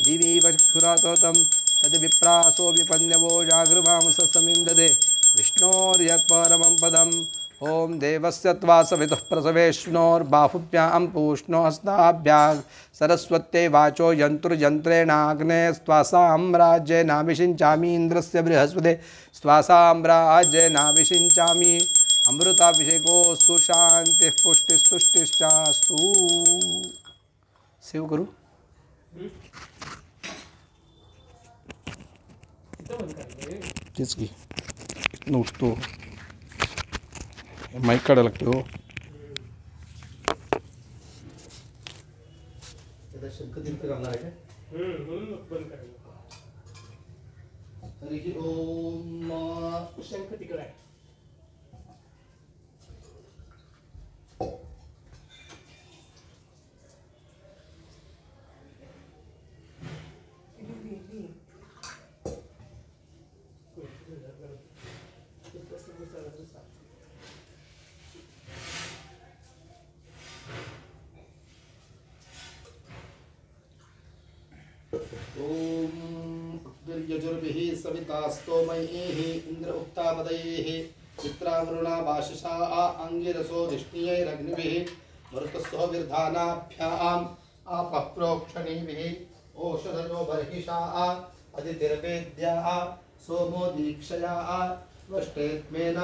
A: दिवि वक्षुरातोतं तद् विप्रासो विपन्यवो जागृवांस समिन्ददे विष्णोर्यत्परमं पदम् ओम देवस्य त्वा सवितुः प्रसवेष्णोर्बाहुभ्यां पूष्णो हस्ताभ्यां सरस्वत्यै वाचो यन्त्रेणाग्ने स्वासाम्राज्ये नाभिषिञ्चामि इन्द्रस्य बृहस्पते स्वासाम्राज्ये अमृताभिषेकोस्तु शांतिः पुष्टिस्तुष्टिश्चास्तु। शिव गुरु जिसकी नोट तो माइक काढायला लागतो. शंखतीर्थ घालणार आहे काय?
B: म्हणून बंद करायचं.
A: हरी ओम.
B: शंख तिकडे आहे.
A: ओम यजुर्भिः सवितास्तोमैः इंद्र उक्तामदैः चित्रावरुणा वाशिषा अंगिरसो धिष्णियैरग्निभिः मरुतस्सो विर्धानाभ्याम् आपः प्रोक्षणीभिः ओषधयो बर्हिषा अदितिर्वेद्या सोमो दीक्षया वष्टेत्मेन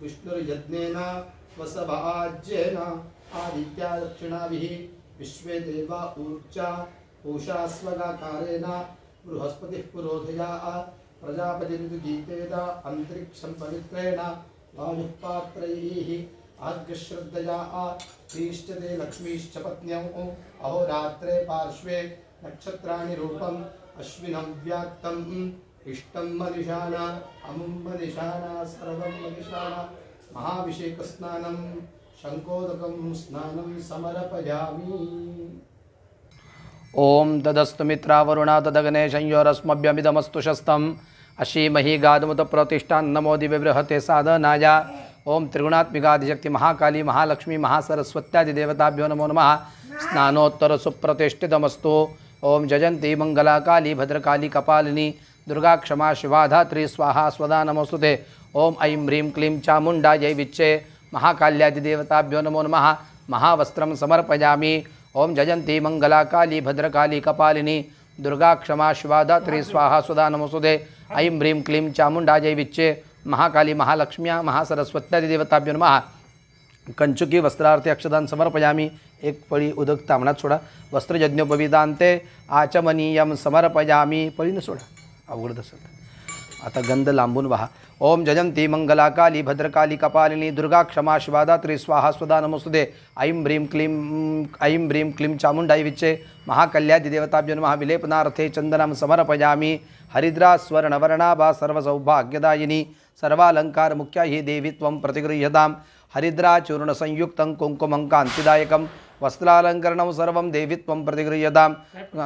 A: विष्णुर्यज्ञेन वसवाज्येन आदित्या दक्षिणाभिः विश्वे देवा ऊर्जा पूषा स्वगाकारेण बृहस्पतिः पुरोधया प्रजापतिर्गीतेन अंतरिक्षं पवित्रेण वायुः पात्रैः आर्घश्रद्धया तीष्टते लक्ष्मीश्च पत्न्यौ अहोरात्रे पार्श्वे नक्षत्राणि रूपम् अश्विनं व्यात्तम् इष्टं मनिषाना अमुं मनिषाना सर्वं मनिषाना महाभिषेकस्नानं शङ्कोदकं स्नानं समर्पयामि. ओम तदस्तु मित्रावरुणा तदग्ने संयोरस्मभ्यमिदमस्तु शस्तम् अशीमहि गादमुत प्रतिष्ठान नमो दिव्य बृहते साधनाय. ओम त्रिगुणात्मिकादिशक्ति महाकाली महालक्ष्मी महासरस्वत्यादि देवताभ्यो नमो नमः. स्नानोत्तर सुप्रतिष्ठितमस्तु. ओम जयंती मंगला काली भद्रकाली कपालिनी दुर्गा क्षमा शिवा धात्री स्वाहा स्वदा नमोस्तुते. ओम ऐं ह्रीं क्लीं चामुण्डायै विच्चे महाकाल्यादि देवताभ्यो नमो नमः. महावस्त्रं समर्पयामि. ओम जयंती मंगला काली भद्रकाली कपालिनी दुर्गा क्षमा शिवा धात्री स्वाहा स्वदा नमोस्तुते. ऐं ह्रीं क्लीं चामुण्डायै विच्चे महाकाली महालक्ष्म्या महासरस्वत्यादि देवताभ्यो नमः. कंचुकी वस्त्रार्थे अक्षदान समर्पयामि. एक पळी उदक तामणात सोडा. वस्त्रयज्ञोपवीतांते आचमनीयं समर्पयामि. पळीनं सोडा अवघड असेल. आता गंध लांबून वहा. ओम जयंती मंगला काली भद्रकाली कपालिनी दुर्गा क्षमा शिवा धात्री स्वाहा स्वदा नमोस्तुते. ऐं ह्रीं क्लीं चामुण्डायै विच्चे महाकल्यादि देवताभ्यो नमः. विलेपनार्थे चंदनं समर्पयामि. हरिद्रा स्वर्णवर्णाभा सर्वसौभाग्यदायिनी सर्वालंकार मुख्या हि देवी त्वं प्रतिगृह्यताम्. हरिद्रा चूर्ण संयुक्तं कुंकुमं कांतिदायकं वस्त्रालंकरणं सर्वं देवी त्वं प्रतिगृह्यताम्.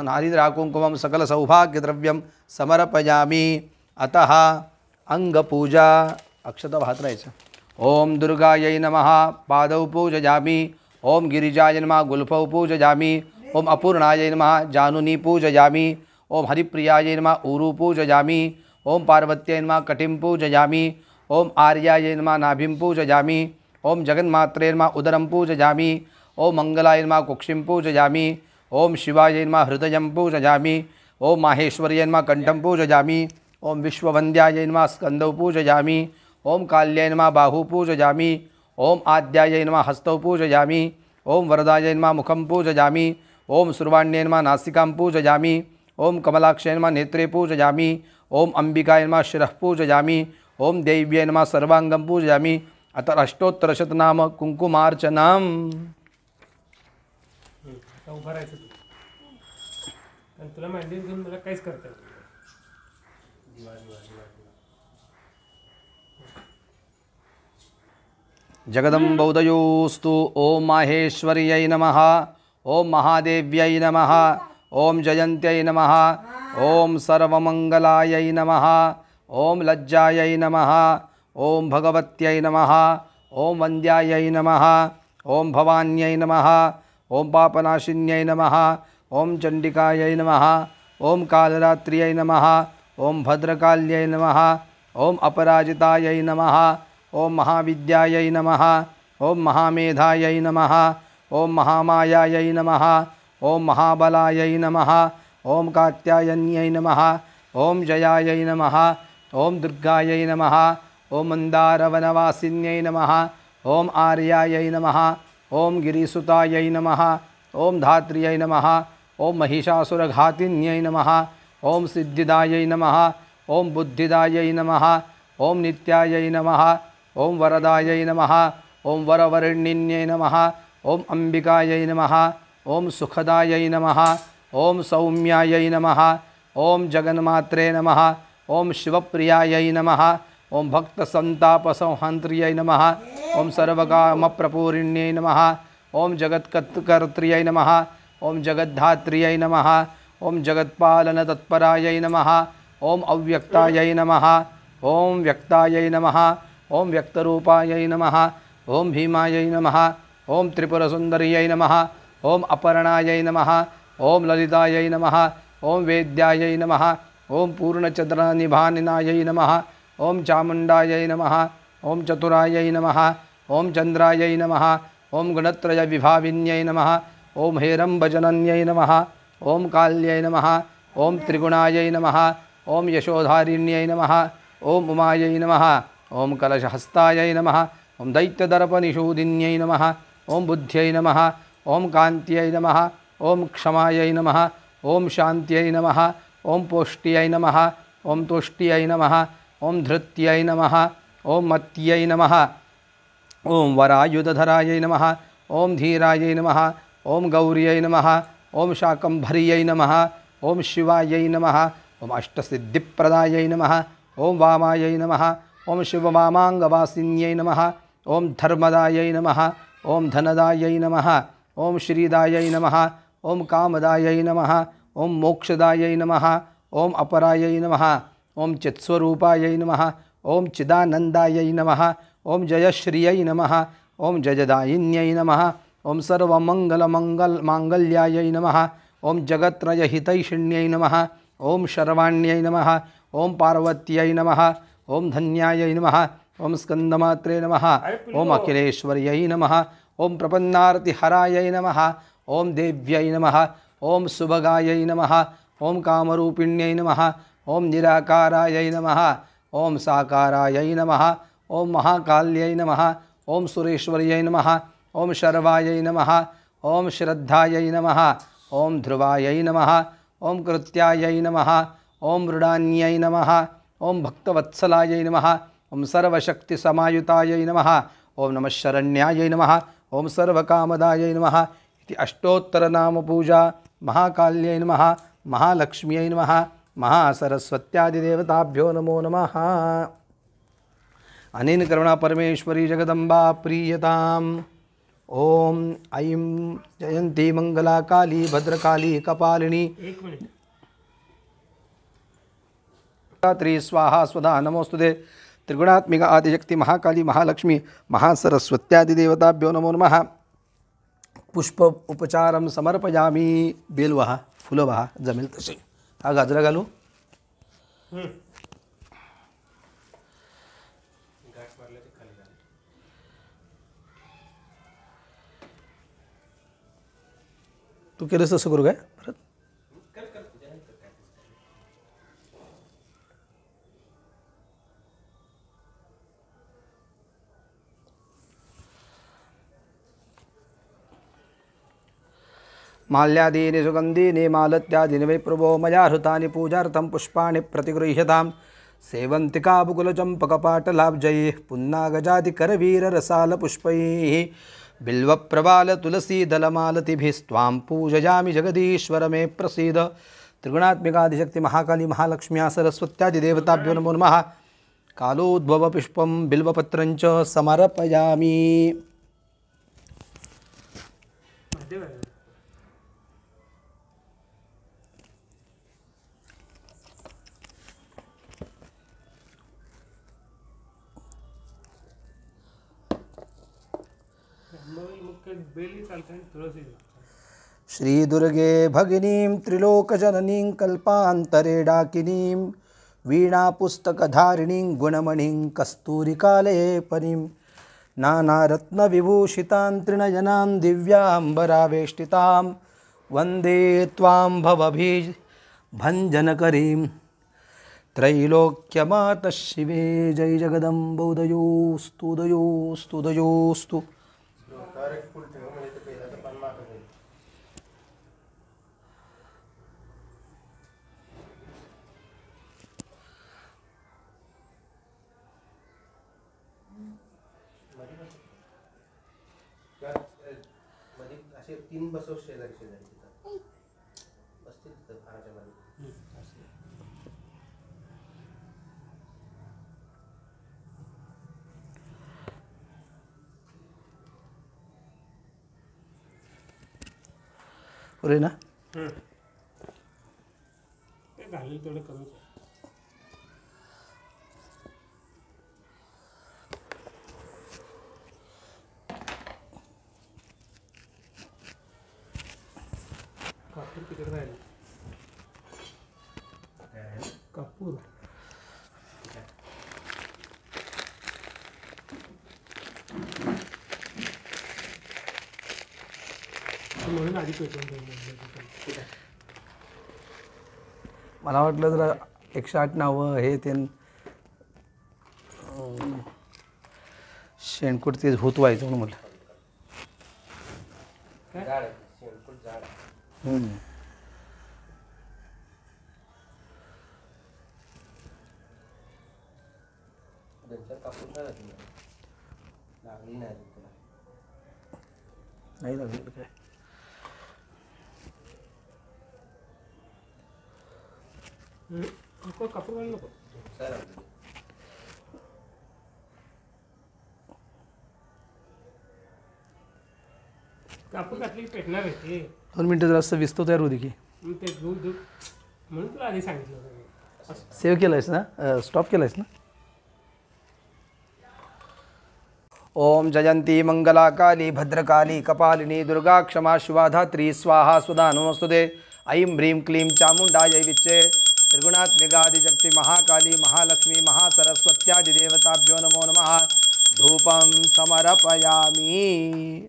A: हरिद्रा कुंकुमं सकल सौभाग्यद्रव्यं समर्पयामि. अतः अंगपूजा अक्षता वाहत राहायचं. ओम दुर्गायै नमः पादौ पूजयामि. ओम गिरिजाय नमः गुल्फौ पूजयामि. ओम अपूर्णायै नमः जानुनी पूजयामि. ओम हरिप्रियायै नमः ऊरु पूजयामि. ओम पार्वत्यै नमः कटिं पूजयामि. ओम आर्यायै नमः नाभिं पूजयामि. ओम जगन्मात्रे नमः उदरं पूजयामि. ओम मंगलाय नमः कुक्षिं पूजयामि. ओम शिवायै नमः हृदयं पूजयामि. ओम माहेश्वर्यै नमः कंठं पूजयामि. ओम विश्ववन्द्यायै नमः स्कन्दौ पूजयामि. ओम काल्याय नमः बाहु पूजयामि. ओम आद्यायै नमः हस्तौ पूजयामि. ओम वरदायै नमः मुखं पूजयामि. ओम सुर्वाण्यै नमः नासिकां पूजयामि. ओम कमलाक्षै नमः नेत्रे पूजयामि. ओम अंबिकायै नमः शिरः पूजयामि. ओम देव्यै नमः सर्वांगं पूजयामि. अथ अष्टोत्तरशतनाम कुंकुमार्चनम्.
B: उभं राहायचं तू. आणि तुला मॅन्डेट घेऊन मला काहीच करता येत नाही.
A: जगदम्बौदयोस्तु. ओम माहेश्वर्यै नमः. ओम महादेव्यै नमः. ओम जयन्त्यै नमः. ओम सर्वमंगलायै नमः. ओम लज्जायै नमः. ओम भगवत्यै नमः. ओम वन्द्यायै नमः. ओम भवान्यै नमः. ओम पापनाशिन्यै नमः. ओम चण्डिकायै नमः. ओम कालरात्र्यै नमः. ओम भद्रकाल्यै नमः. ओम अपराजितायै नमः. ओम महाविद्यायै नमः. ओम महामेधायै नमः. ओम महामायायै नमः. ओम महाबलायै नमः. ओम कात्यायन्यै नमः. ओम जयायै नमः. ओम दुर्गायै नमः. ओम मंदारवनवासिन्यै नमः. ओम आर्यायै नमः. ओम गिरिसुतायै नमः. ओम धात्र्यै नमः. ओम महिषासुरघातिन्यै नमः. ओम सिद्धिदायै नमः. ओम बुद्धिदायै नमः. ओम नित्यायै नमः. ओम वरदायै नमः. ओम वरवर्णिन्यै नमः. ओम अंबिकायै नमः. ओम सुखदायै नमः. ओम सौम्यायै नमः, ओम जगन्मात्रे नमः, ओम शिवप्रियायै नमः, ओम भक्तसंतापसंहन्त्र्यै नमः, ओम सर्वकामप्रपूरिण्यै नमः, ओम जगत्कर्त्र्यै नमः, ओम जगद्धात्र्यै नमः, ओम जगत्पालनतत्परायै नमः, ओम अव्यक्तायै नमः, ओम व्यक्तायै नमः, ओम व्यक्तरूपायै नमः, ओम भीमायै नमः, ओम त्रिपुरसुन्दर्यै नमः, ओम अपर्णायै नमः, ओम ललितायै नमः, ओम वेद्यायै नमः, ओम पूर्णचन्द्रनिभानिनायै नमः, ओम चामुण्डायै नमः, ओम चतुरायै नमः, ओम चन्द्रायै नमः, ओम गुणत्रयविभाविन्यै नमः, ओम हेरम्बजनन्यै नमः, ओम काल्यै नमः, ओम त्रिगुणायै नमः, ओम यशोधारिण्यै नमः, ओम उमायै नमः, ओम कलशहस्तायै नमः, ओम दैत्यदर्पनिषूदिन्यै नमः, ओम बुद्ध्यै नमः, ओम कान्त्यै नमः, ओम क्षमायै नमः, ओम शान्त्यै नमः, ओम पोष्ट्यै नमः, ओम तुष्ट्यै नमः, ओम धृत्यै नमः, ओम मत्यै नमः, ओम वरायुधधरायै नमः, ओम धीरायै नमः, ओम गौर्यै नमः, ओम शाकंभर्यै नमः, ओम शिवायै नमः, ओम अष्टसिद्धिप्रदायै नमः, ओम वामायै नमः, ओम शिववामाङ्गवासिन्यै नमः, ओम धर्मदायै नमः, ओम धनदायै नमः, ओम श्रीदायै नमः, ओम कामदायै नमः, ओम मोक्षदायै नमः, ओम अपरायै नमः, ओम चित्स्वरूपायै नमः, ओम चिदानन्दायै नमः, ओम जयश्रियै नमः, ओम जयदायिन्यै नमः, ओम सर्वमङ्गलमाङ्गल्यायै नमः, ओम जगत्त्रयहितैषिण्यै नमः, ओम शर्वाण्यै नमः, ओम पार्वत्यै नमः, ओम धन्यायै नमः, ओम स्कंदमात्रे नमः, ओम अखिलेश्वर्यै नमः, ओम प्रपन्नार्तिहरायै नमः, ओम देव्यै नमः, ओम सुभगायै नमः, ओम कामरूपिण्यै नमः, ओम निराकारायै नमः, ओम साकारायै नमः, ओम महाकाल्यै नमः, ओम सुरेश्वर्यै नमः, ओम शर्वायै नमः, ओम श्रद्धायै नमः, ओम ध्रुवायै नमः, ओम कृत्यायै नमः, ओम मृडान्यै नमः, ओम भक्तवत्सलायै नमः, ओम सर्वशक्तिसमायुतायै नमः, ओम नमः शरण्यायै नमः, ओम सर्वकामदायै नमः इति अष्टोत्तरनामपूजा महाकाल्यै नमः, महालक्ष्म्यै नमः, महासरस्वत्यादिदेवताभ्यो नमो नमः। अनेन करुणा परमेश्वरी जगदम्बा प्रीयताम्। ओम ऐं जयंती मंगला काली भद्रकाली कपालिनी
B: एक मिनिट.
A: त्रि स्वाहा स्वधा नमोस्तुते। त्रिगुणात्मिका आदिशक्ति महाकाली महालक्ष्मी महासरस्वत्यादिदेवताभ्यो नमो नमः। पुष्प उपचारं समर्पयामि। बेलवहा फुलवहा जमेल तसे. हा गाजरा घालू.
B: गाठ मारले ते खाली झाले.
A: तू केलंस तसं करू काय परत.
B: कर कर तुझ्यानंतर काय.
A: माल्यादीनि सुगंधीनि मालत्यादीनि वै प्रभो मया हृतानि पूजार्थं पुष्पाणि प्रतिगृह्यतां. सेवन्तिकाबुकुलचम्पकपाटलाब्जैः पुन्नागजादिकरवीररसालपुष्पैः बिल्वप्रवालतुलसीदलमालतिभिस्त्वां पूजयामि जगदीश्वर मे प्रसीद. त्रिगुणात्मिकादिशक्ति महाकाली महालक्ष्म्या सरस्वत्यादिदेवताभ्यो नमो नमः. कालोद्भवपुष्पं बिल्वपत्रं च समर्पयामि.
B: महादेव आहे. मुख्य बेली चालते आणि तुळसी चालते.
A: श्रीदुर्गे भगिनीं त्रिलोकजननीं कल्पान्तरे डाकिनीं वीणापुस्तकधारिणीं गुणमणिं कस्तूरिकालेपनीं नानारत्नविभूषितां त्रिनयनां दिव्याम्बरावेष्टितां वन्दे त्वां भवभीभञ्जनकरीं त्रैलोक्यमातः शिवे. जय जगदम्बोदयोस्तु उदयोस्तु उदयोस्तु. असे तीन बसव शेजारी शेजारी तिथं बस. पुरे ना
B: ते घालेल तेवढं कमीच आहे. कापूर तिकडे राहिला. कापूर म्हणून आधी पेटवून
A: मला वाटलं जरा 108 नावं हे ते शेणकूट ते होत व्हायचं म्हणून म्हटलं. नाही लागलं काय
B: कापूर घालू नको. कापूर घातली की पेटणार आहे ते.
A: 2 मिनटं जरा असं विस्तो तयार होती की
B: मग ते दूध म्हणून तुला आधी सांगितलं होतं.
A: सेव्ह केलं आहेस ना स्टॉप केलं आहेस ना. ओम जयंती मंगला काली भद्रकाली कपालिनी दुर्गा क्षमा शिवा धात्री स्वाहा सुधा नमस्तुते. ऐं ह्रीं क्लीं चामुण्डायै विच्चे त्रिगुणात्मिकादिशक्ति महाकाली महालक्ष्मी महासरस्वत्यादिदेवताभ्यो नमो नमः. धूपं समर्पयामि.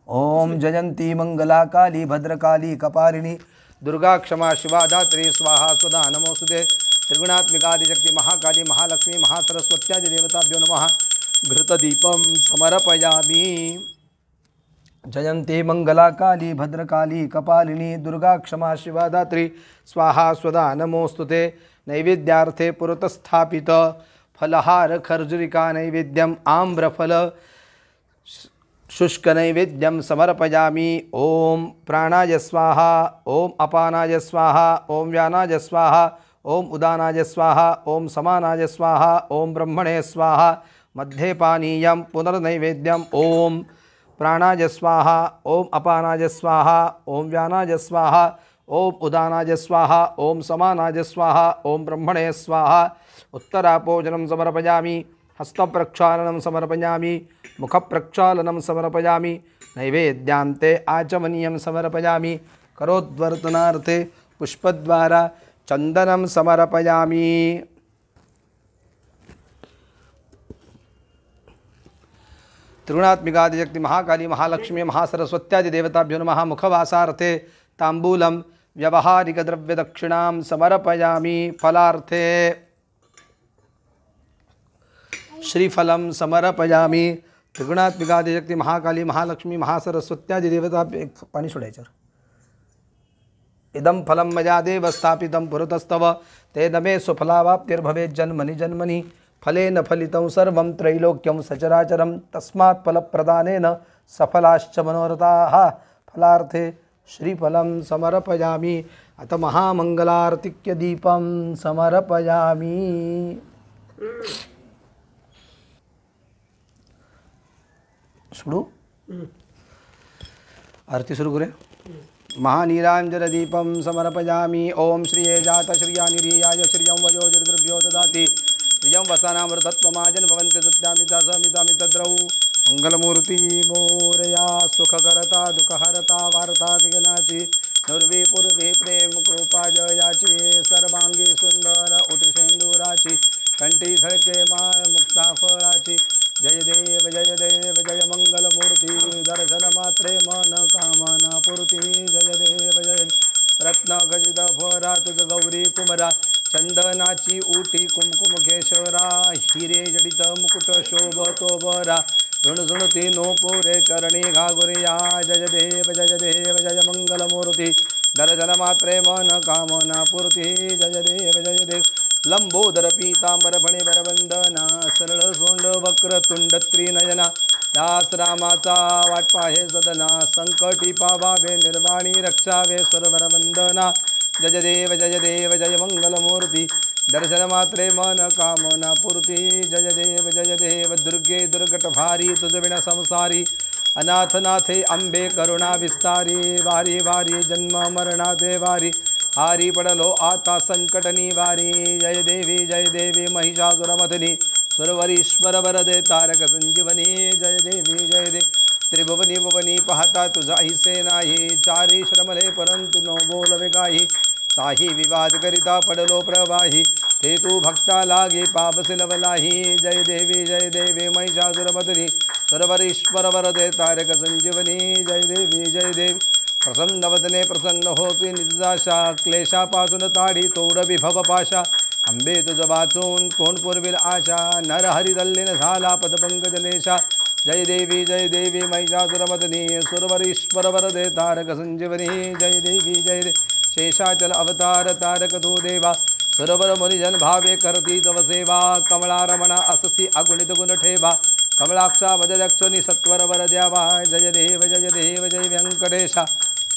A: ओम जयंती मंगला काली भद्रकाली कपालिनी दुर्गा क्षमा शिवा धात्री स्वाहा सुधा नमोस्तुते. त्रिगुणात्मिकादिशक्ति महाकाली महालक्ष्मी महासरस्वत्यादिदेवताभ्यो नमः. घृतदीपं समर्पयामि. जयंती मंगला काली भद्रकाली कपालिनी दुर्गा क्षमा शिवा धात्री स्वाहा स्वदा नमोस्तुते. नैवेद्यार्थे पुरतस्थापित फलहार खर्जुरिका नैवेद्यम आम्रफल शुष्क नैवेद्यम समर्पयामि. ओम प्राणाय स्वाहा ओम अपानाय स्वाहा ओम व्यानाय स्वाहा ओम उदानाय स्वाहा ओम समानाय स्वाहा ओम ब्रह्मणे स्वाहा. मध्ये पानीयं पुनर्नैवेद्यम. ओम प्राणाय स्वाहा ओम अपानाय स्वाहा ओम व्यानाय स्वाहा ओम उदानाय स्वाहा ओम समानाय स्वाहा ओम ब्रह्मणे स्वाहा. उत्तरापोजनं समर्पयामि. हस्तप्रक्षालनं समर्पयामि. मुखप्रक्षालनं समर्पयामि. नैवेद्यान्ते आचमनीयं समर्पयामि. करोद्वर्तनार्थे पुष्पद्वारा चन्दनं समर्पयामि. त्रिगुणात्मिकादिशक्ति महाकाली महालक्ष्मी महासरस्वत्यादिदेवताभ्यो नमः. मुखवासार्थे ताम्बूलं व्यवहारिकद्रव्यदक्षिणां समर्पयामि. फलार्थे श्रीफलं समर्पयामि. त्रिगुणात्मिकादिशक्ति महाकाली महालक्ष्मी महासरस्वत्यादिदेवताभ्यो पाणी सोडायचं. इदं फलं मया देव स्थापितं पुरतस्तव तेन मे सुफलावाप्तिर्भवेत् जन्मनि जन्मनि. फलेन फलितं सर्वं त्रैलोक्यं सचराचरं तस्मात् फलप्रदानेन सफलाश्च मनोरथाः. फलार्थे श्रीफलं समर्पयामि. अत महामंगलार्तिक्य दीपं समर्पयामि. सुरू आरती सुरू करूया. महानीरांजनदीपं समर्पयामि. ओम श्रिये जात श्रिया निरीयाय श्रियं वयोजर्द्रभ्यो ददाति श्रियं वसानामृतत्वमाजन भवन्ति सत्यामिता समितामितद्रौ. मंगलमूर्ति मोरया सुखकरता दुःखहरता वार्ता विघ्नाची नुर्वी पूर्वी प्रेम कृपा जयाची सर्वांगी सुंदर उठसेंदुराची कंठी झळके माळ मुक्ता फळाची. जय देव जय मंगलमूर्ती दर्शन मात्रे मन कामना पूर्ती. जय देव जय रत्न गजित फरा तुझ गौरी कुमरा चंदनाची उटी कुमकुम केशरा हिरे जडित मुकुट शोभतो बरा झुणझुणती नो पोरे चरणी घागुरिया. जय देव जय मंगलमूर्ती दर्शन मात्रे मन कामना पूर्ती. जय देव लंबोदर पीतांबर फणिवर वंदना सरळ सोंड वक्र तुंड त्रिनयना दास रामा वाचा वाटपाहे सदना संकटी पावावे निर्वाणी रक्षावे सुरवर वंदना जय देव जय मंगलमूर्ती दर्शन मात्रे मन कामना पूर्ती जय देव दुर्गे दुर्गटभारी तुझ विण संसारी अनाथ नाथे अंबे करुणा विस्तारी वारी वारी जन्म मरणाचे वारी हारी पडलो आता संकट निवारी जय देवी महिषासुरमथिनी सुरवरीश्वर वरदे तारक संजीवनी जय देवी त्रिभुवनी भुवनी पाहता तुझा हिसे नाही चारी श्रमले परंतु नो बोलवे काही साही विवाद करिता पडलो प्रवाही ते तू भक्ता लागे पापसी लवलाही जय देवी महिषासुरमथिनी सुरवरीश्वर वरदे तारक संजीवनी जय देवी प्रसन्नवदने प्रसन्न होती निजाशा क्लेशापासून ताडी तोड विभव पाशा अंबे तुझ वाचून कोण पुरविल आशा नरहरी दल्लीन झाला पदपंकजलेशा जय देवी महिषासुरमथिनी सुरवरीश्वर वरदे तारक संजीवनी जय देवी शेषाचल अवतार तारक तू देवा सुरवर मुनिजन भावे करती तव सेवा कमला रमणा अससी अगुणित गुण ठेवा कमलाक्षा मजलक्षणी सत्वर वर द्यावा जय देव जय व्यंकटेशा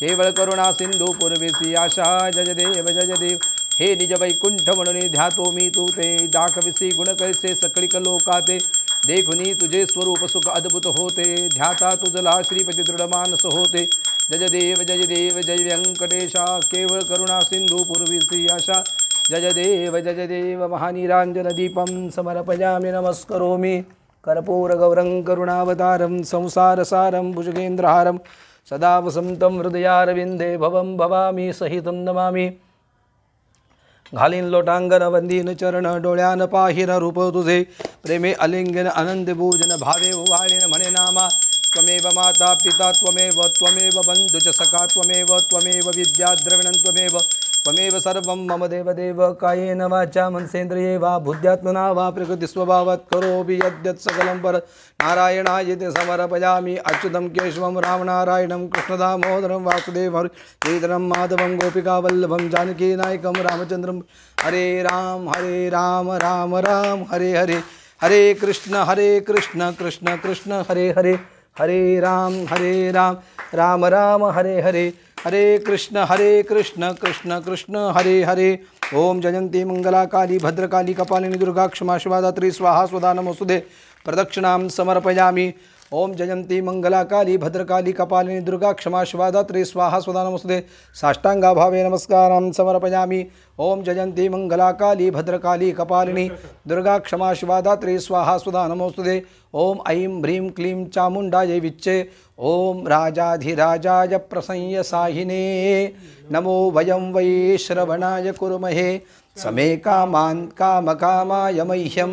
A: केवळ करुणा सिंधू पूर्वीसी आशा जय देव हे निज वैकुंठ म्हणून ध्यातो मी तू ते दाखविसी गुण कैसे सकळिक लोकाते देखुनी तुझे स्वरूप सुख अद्भुत होते ध्याता तुझला श्रीपती दृढ मानस होते जय देव जय व्यंकटेशा केवळ करुणा सिंधू पूर्वीसी आशा जय देव महानीरांजन दीपं समर्पयामि नमस्करोमि कर्पूरगौरं करुणावतारं संसारसारं भुजगेन्द्रहारं सदा वसन्तं हृदयारविन्दे भवं भवामी सहितं नमामि घालीन लोटांगण वंदीन चरण डोळ्यान पाहिन रूप तुझे प्रेमे अलिंगन आनंद भोजन भावे उवाळीन म्हणे नामा त्वमेव माता पिता त्वमेव बंधु च सखा त्वमेव विद्या द्रविणं त्वमेव सर्वं मम देव कायेन वाचा मनसेन्द्रिये वा बुद्ध्यात्मना वा प्रकृतिस्वभावात् करोमि यद्यत् सकलं पर नारायणायते समर्पयामि अच्युतं केशवं रामनारायणं कृष्णदामोदरं वासुदेवं चैतन्यं माधवं गोपिकावल्लभं जानकीनायकं रामचन्द्रं हरे राम राम राम हरे हरे हरे कृष्ण कृष्ण कृष्ण हरे हरे हरे राम राम राम हरे हरे हरे कृष्ण कृष्ण कृष्ण हरे हरे ओम जयंती मंगला काली भद्रकाली कपालिनी दुर्गा क्षमा शिवा दात्री स्वाहा स्वधा नमोस्तुते प्रदक्षिणां समर्पयामि ओम जयंती मंगला काली भद्रकाली कपालिनी दुर्गा क्षमा शिवा दात्री स्वाहा स्वधा नमोस्तुते साष्टांगाभावे नमस्कारां समर्पयामि ओम जयंती मंगला काली भद्रकाली कपालिनी दुर्गा क्षमा शिवा दात्री स्वाहा स्वधा नमोस्तुते ओम ऐं ह्रीं क्लीं चामुण्डायै विच्चे ओम राजाधिराजाय प्रसंय साहिने नमो वयं वै श्रवणाय कुर्महे समे कामान् कामकामाय मह्यं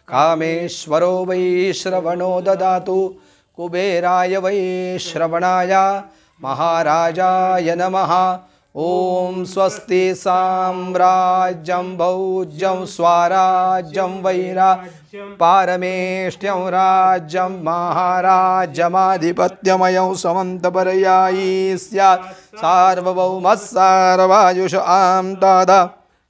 A: कामेश्वरो वै श्रवणो ददातु कुबेराय वै श्रवणाय महाराजाय नमः ओम स्वस्ति साम्राज्यं भौज्यं स्वराज्यं वैराज्यं पारमेष्ट्यं राज्यं महाराज्यमाधिपत्यमयं समन्तपर्यायी स्यात् सार्वभौमस्सार्वायुष आं तादा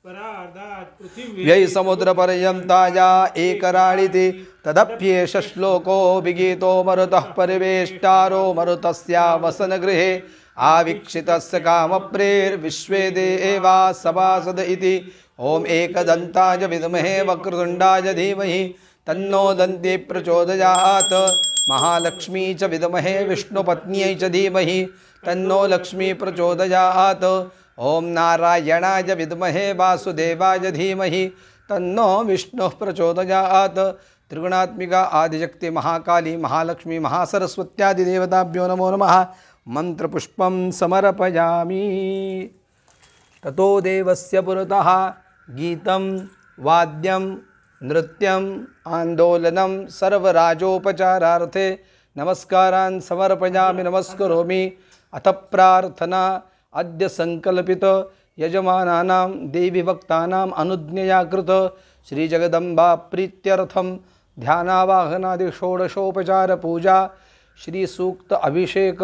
A: व्यय समुद्रपर्यन्ताया एकराळिति तदप्येष श्लोको विगीतो मरुतः परिवेष्टारो मरुतस्या वसनगृहे आवीक्षितस्य कामप्रेर्विश्वे देवा सभासद इति ओम एकदन्ताय विद्महे वक्रतुण्डाय धीमहि तन्नो दन्ती प्रचोदयात् महालक्ष्मी च विद्महे विष्णुपत्न्यै च धीमहि तन्नो लक्ष्मी प्रचोदयात् ओम नारायणाय विद्महे वासुदेवाय धीमहि तन्नो विष्णुः प्रचोदयात् त्रिगुणात्मिका आदिशक्ति महाकाली महालक्ष्मी महासरस्वत्यादि देवताभ्यो नमो नमः मंत्रपुष्पं समर्पयामि ततो देवस्य पुरतः गीतं वाद्यं नृत्यम् आंदोलनं सर्वराजोपचारार्थे नमस्कारान् समर्पयामि नमस्करोमि अथ प्रार्थना अद्य संकल्पित यजमानानां देवी भक्तानाम् अनुज्ञया कृत श्री जगदम्बा प्रीत्यर्थं ध्यानावाहनादि षोडशोपचार पूजा श्री सूक्त अभिषेक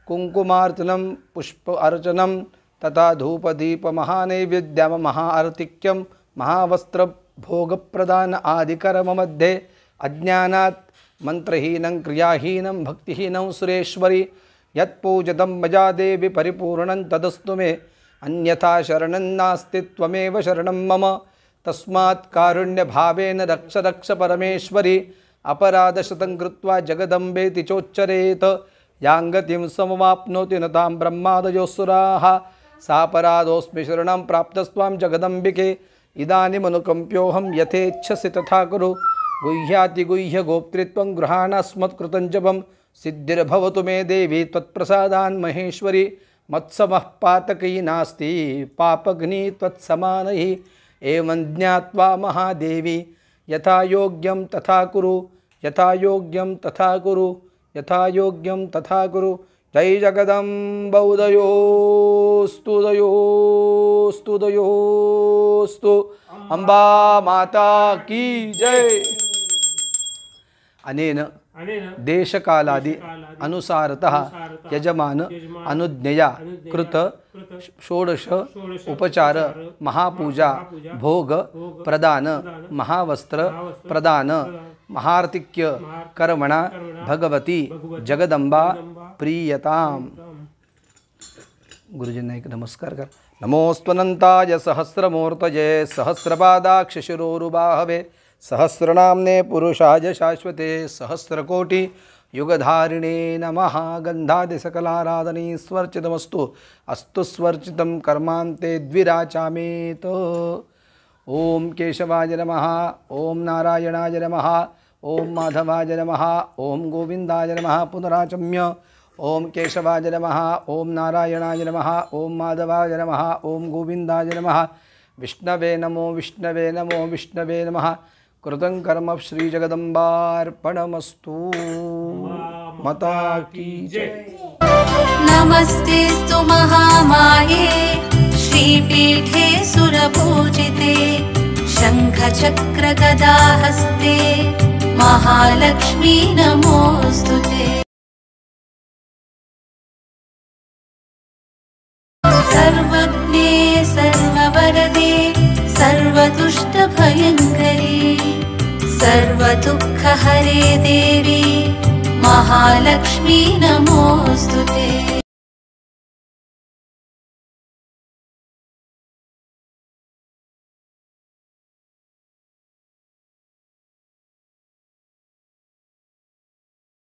A: कुंकुमार्चनं पुष्प अर्चनं तथा धूपदीप महानैवेद्यम महाआरतिक्यं महावस्त्र भोगप्रदान आदि कर्म मध्ये अज्ञानात् ಮಂತ್ರಹೀನಂ ಕ್ರಿಯಾಹೀನಂ ಭಕ್ತಿಹೀನಂ ಸುರೇಶ್ವರಿ ಯತ್ಪೂಜಿತಂ ಮಜಾ ದೇವಿ ಪರಿಪೂರ್ಣಂ ತದಸ್ತು ಮೇ ಅನ್ಯಥಾ ಶರಣಂ ನಾಸ್ತಿ ತ್ವಮೇವ ಶರಣಂ ಮಮ ತಸ್ಮಾತ್ ಕಾರುಣ್ಯ ಭಾವೇನ ರಕ್ಷ ರಕ್ಷ ಪರಮೇಶ್ವರಿ ಅಪರಾಧಶತಂ ಕೃತ್ವಾ ಜಗದಂಬೇತಿ ಚೋಚ್ಚರೇತ್ ಯಾಂಗತಿಂ ಸಮವಾಪ್ನೋತಿ ನ ತಾಂ ಬ್ರಹ್ಮಾದಯೋಸುರಾಃ ಸಾಪರಾಧೋಸ್ಮಿ ಶರಣಂ ಪ್ರಾಪ್ತಸ್ತ್ವಾಂ ಜಗದಂಬಿಕೆ ಇದಾನಿಮನುಕಂಪ್ಯೋಹಂ ಯಥೇಚ್ಛಸಿ ತಥಾ ಕುರು ಗುಹ್ಯಾತಿಗುಹ್ಯ ಗೋಪ್ತೃತ್ವಂ ಗೃಹಾಣಸ್ಮತ್ಕೃತಂ ಜಪಂ ಸಿದ್ಧಿರ್ಭವತು ಮೇ ದೇವಿ ತ್ವತ್ಪ್ರಸಾದಾನ್ ಮಹೇಶ್ವರಿ ಮತ್ಸಮಃ ಪಾತಕೈ ನಾಸ್ತಿ ಪಾಪಗ್ನಿ ತ್ವತ್ಸಮಾನೈ ಏವಂ ಜ್ಞಾತ್ವಾ ಮಹಾದೇವಿ ಯಥಾ ಯೋಗ್ಯಂ ತಥಾ ಕುರು ಯಥಾ ಯೋಗ್ಯಂ ತಥಾ ಕುರು ಯಥಾ ಯೋಗ್ಯಂ ತಥಾ ಕುರು ಜೈ ಜಗದಂಬ ಉದಯೋಸ್ತು ಉದಯೋಸ್ತು ಉದಯೋಸ್ತು ಅಂಬಾ ಮಾತಾ ಕೀ ಜೈ ಅನೇನ ದೇಶಕಾಲಾದಿ ಅನುಸಾರತಃ ಯಜಮಾನ ಅನುಜ್ಞೆಯ ಕೃತ ಷೋಡಶ ಉಪಚಾರ ಮಹಾಪೂಜಾ ಭೋಗ ಪ್ರದಾನ ಮಹಾವಸ್ತ್ರ ಪ್ರದಾನ ಮಹಾರ್ತಿಕ್ಯ ಕರ್ಮಣ ಭಗವತಿ ಜಗದಂಬಾ ಪ್ರೀಯತಾಂ. ಗುರುಜಿನ ನಮಸ್ಕಾರ कर नमोस्त्वनन्ताय सहस्रमूर्तये सहस्रपादाक्षशिरोरुबाहवे सहस्रनाम्ने पुरुषाय शाश्वते सहस्रकोटि युगधारिणे नमः. गन्धादिसकलाराधने स्वर्चितमस्तु अस्तु स्वर्चितं कर्मान्ते द्विराचामेत. ओम केशवाय नमः, ओम नारायणाय नमः, ओम माधवाय नमः, ओम गोविंदाय नमः. पुनराचम्य ओम केशवाय नमः, ओम नारायणाय नमः, ओम माधवाय नमः, ओम गोविंदाय नमः. विष्णवे नमो विष्णवे नमो विष्णवे नमः. कृतं कर्म श्री जगदम्बार्पणमस्तु. माता की जय.
C: नमस्तेस्तु महामाये श्रीपीठे सुरपूजिते शङ्खचक्रगदाहस्ते महालक्ष्मी नमोऽस्तुते. सर्वज्ञे सर्ववरदे सर्वदुष्टभयङ्करी सर्वदुःखहरे देवी महालक्ष्मी नमोऽस्तुते.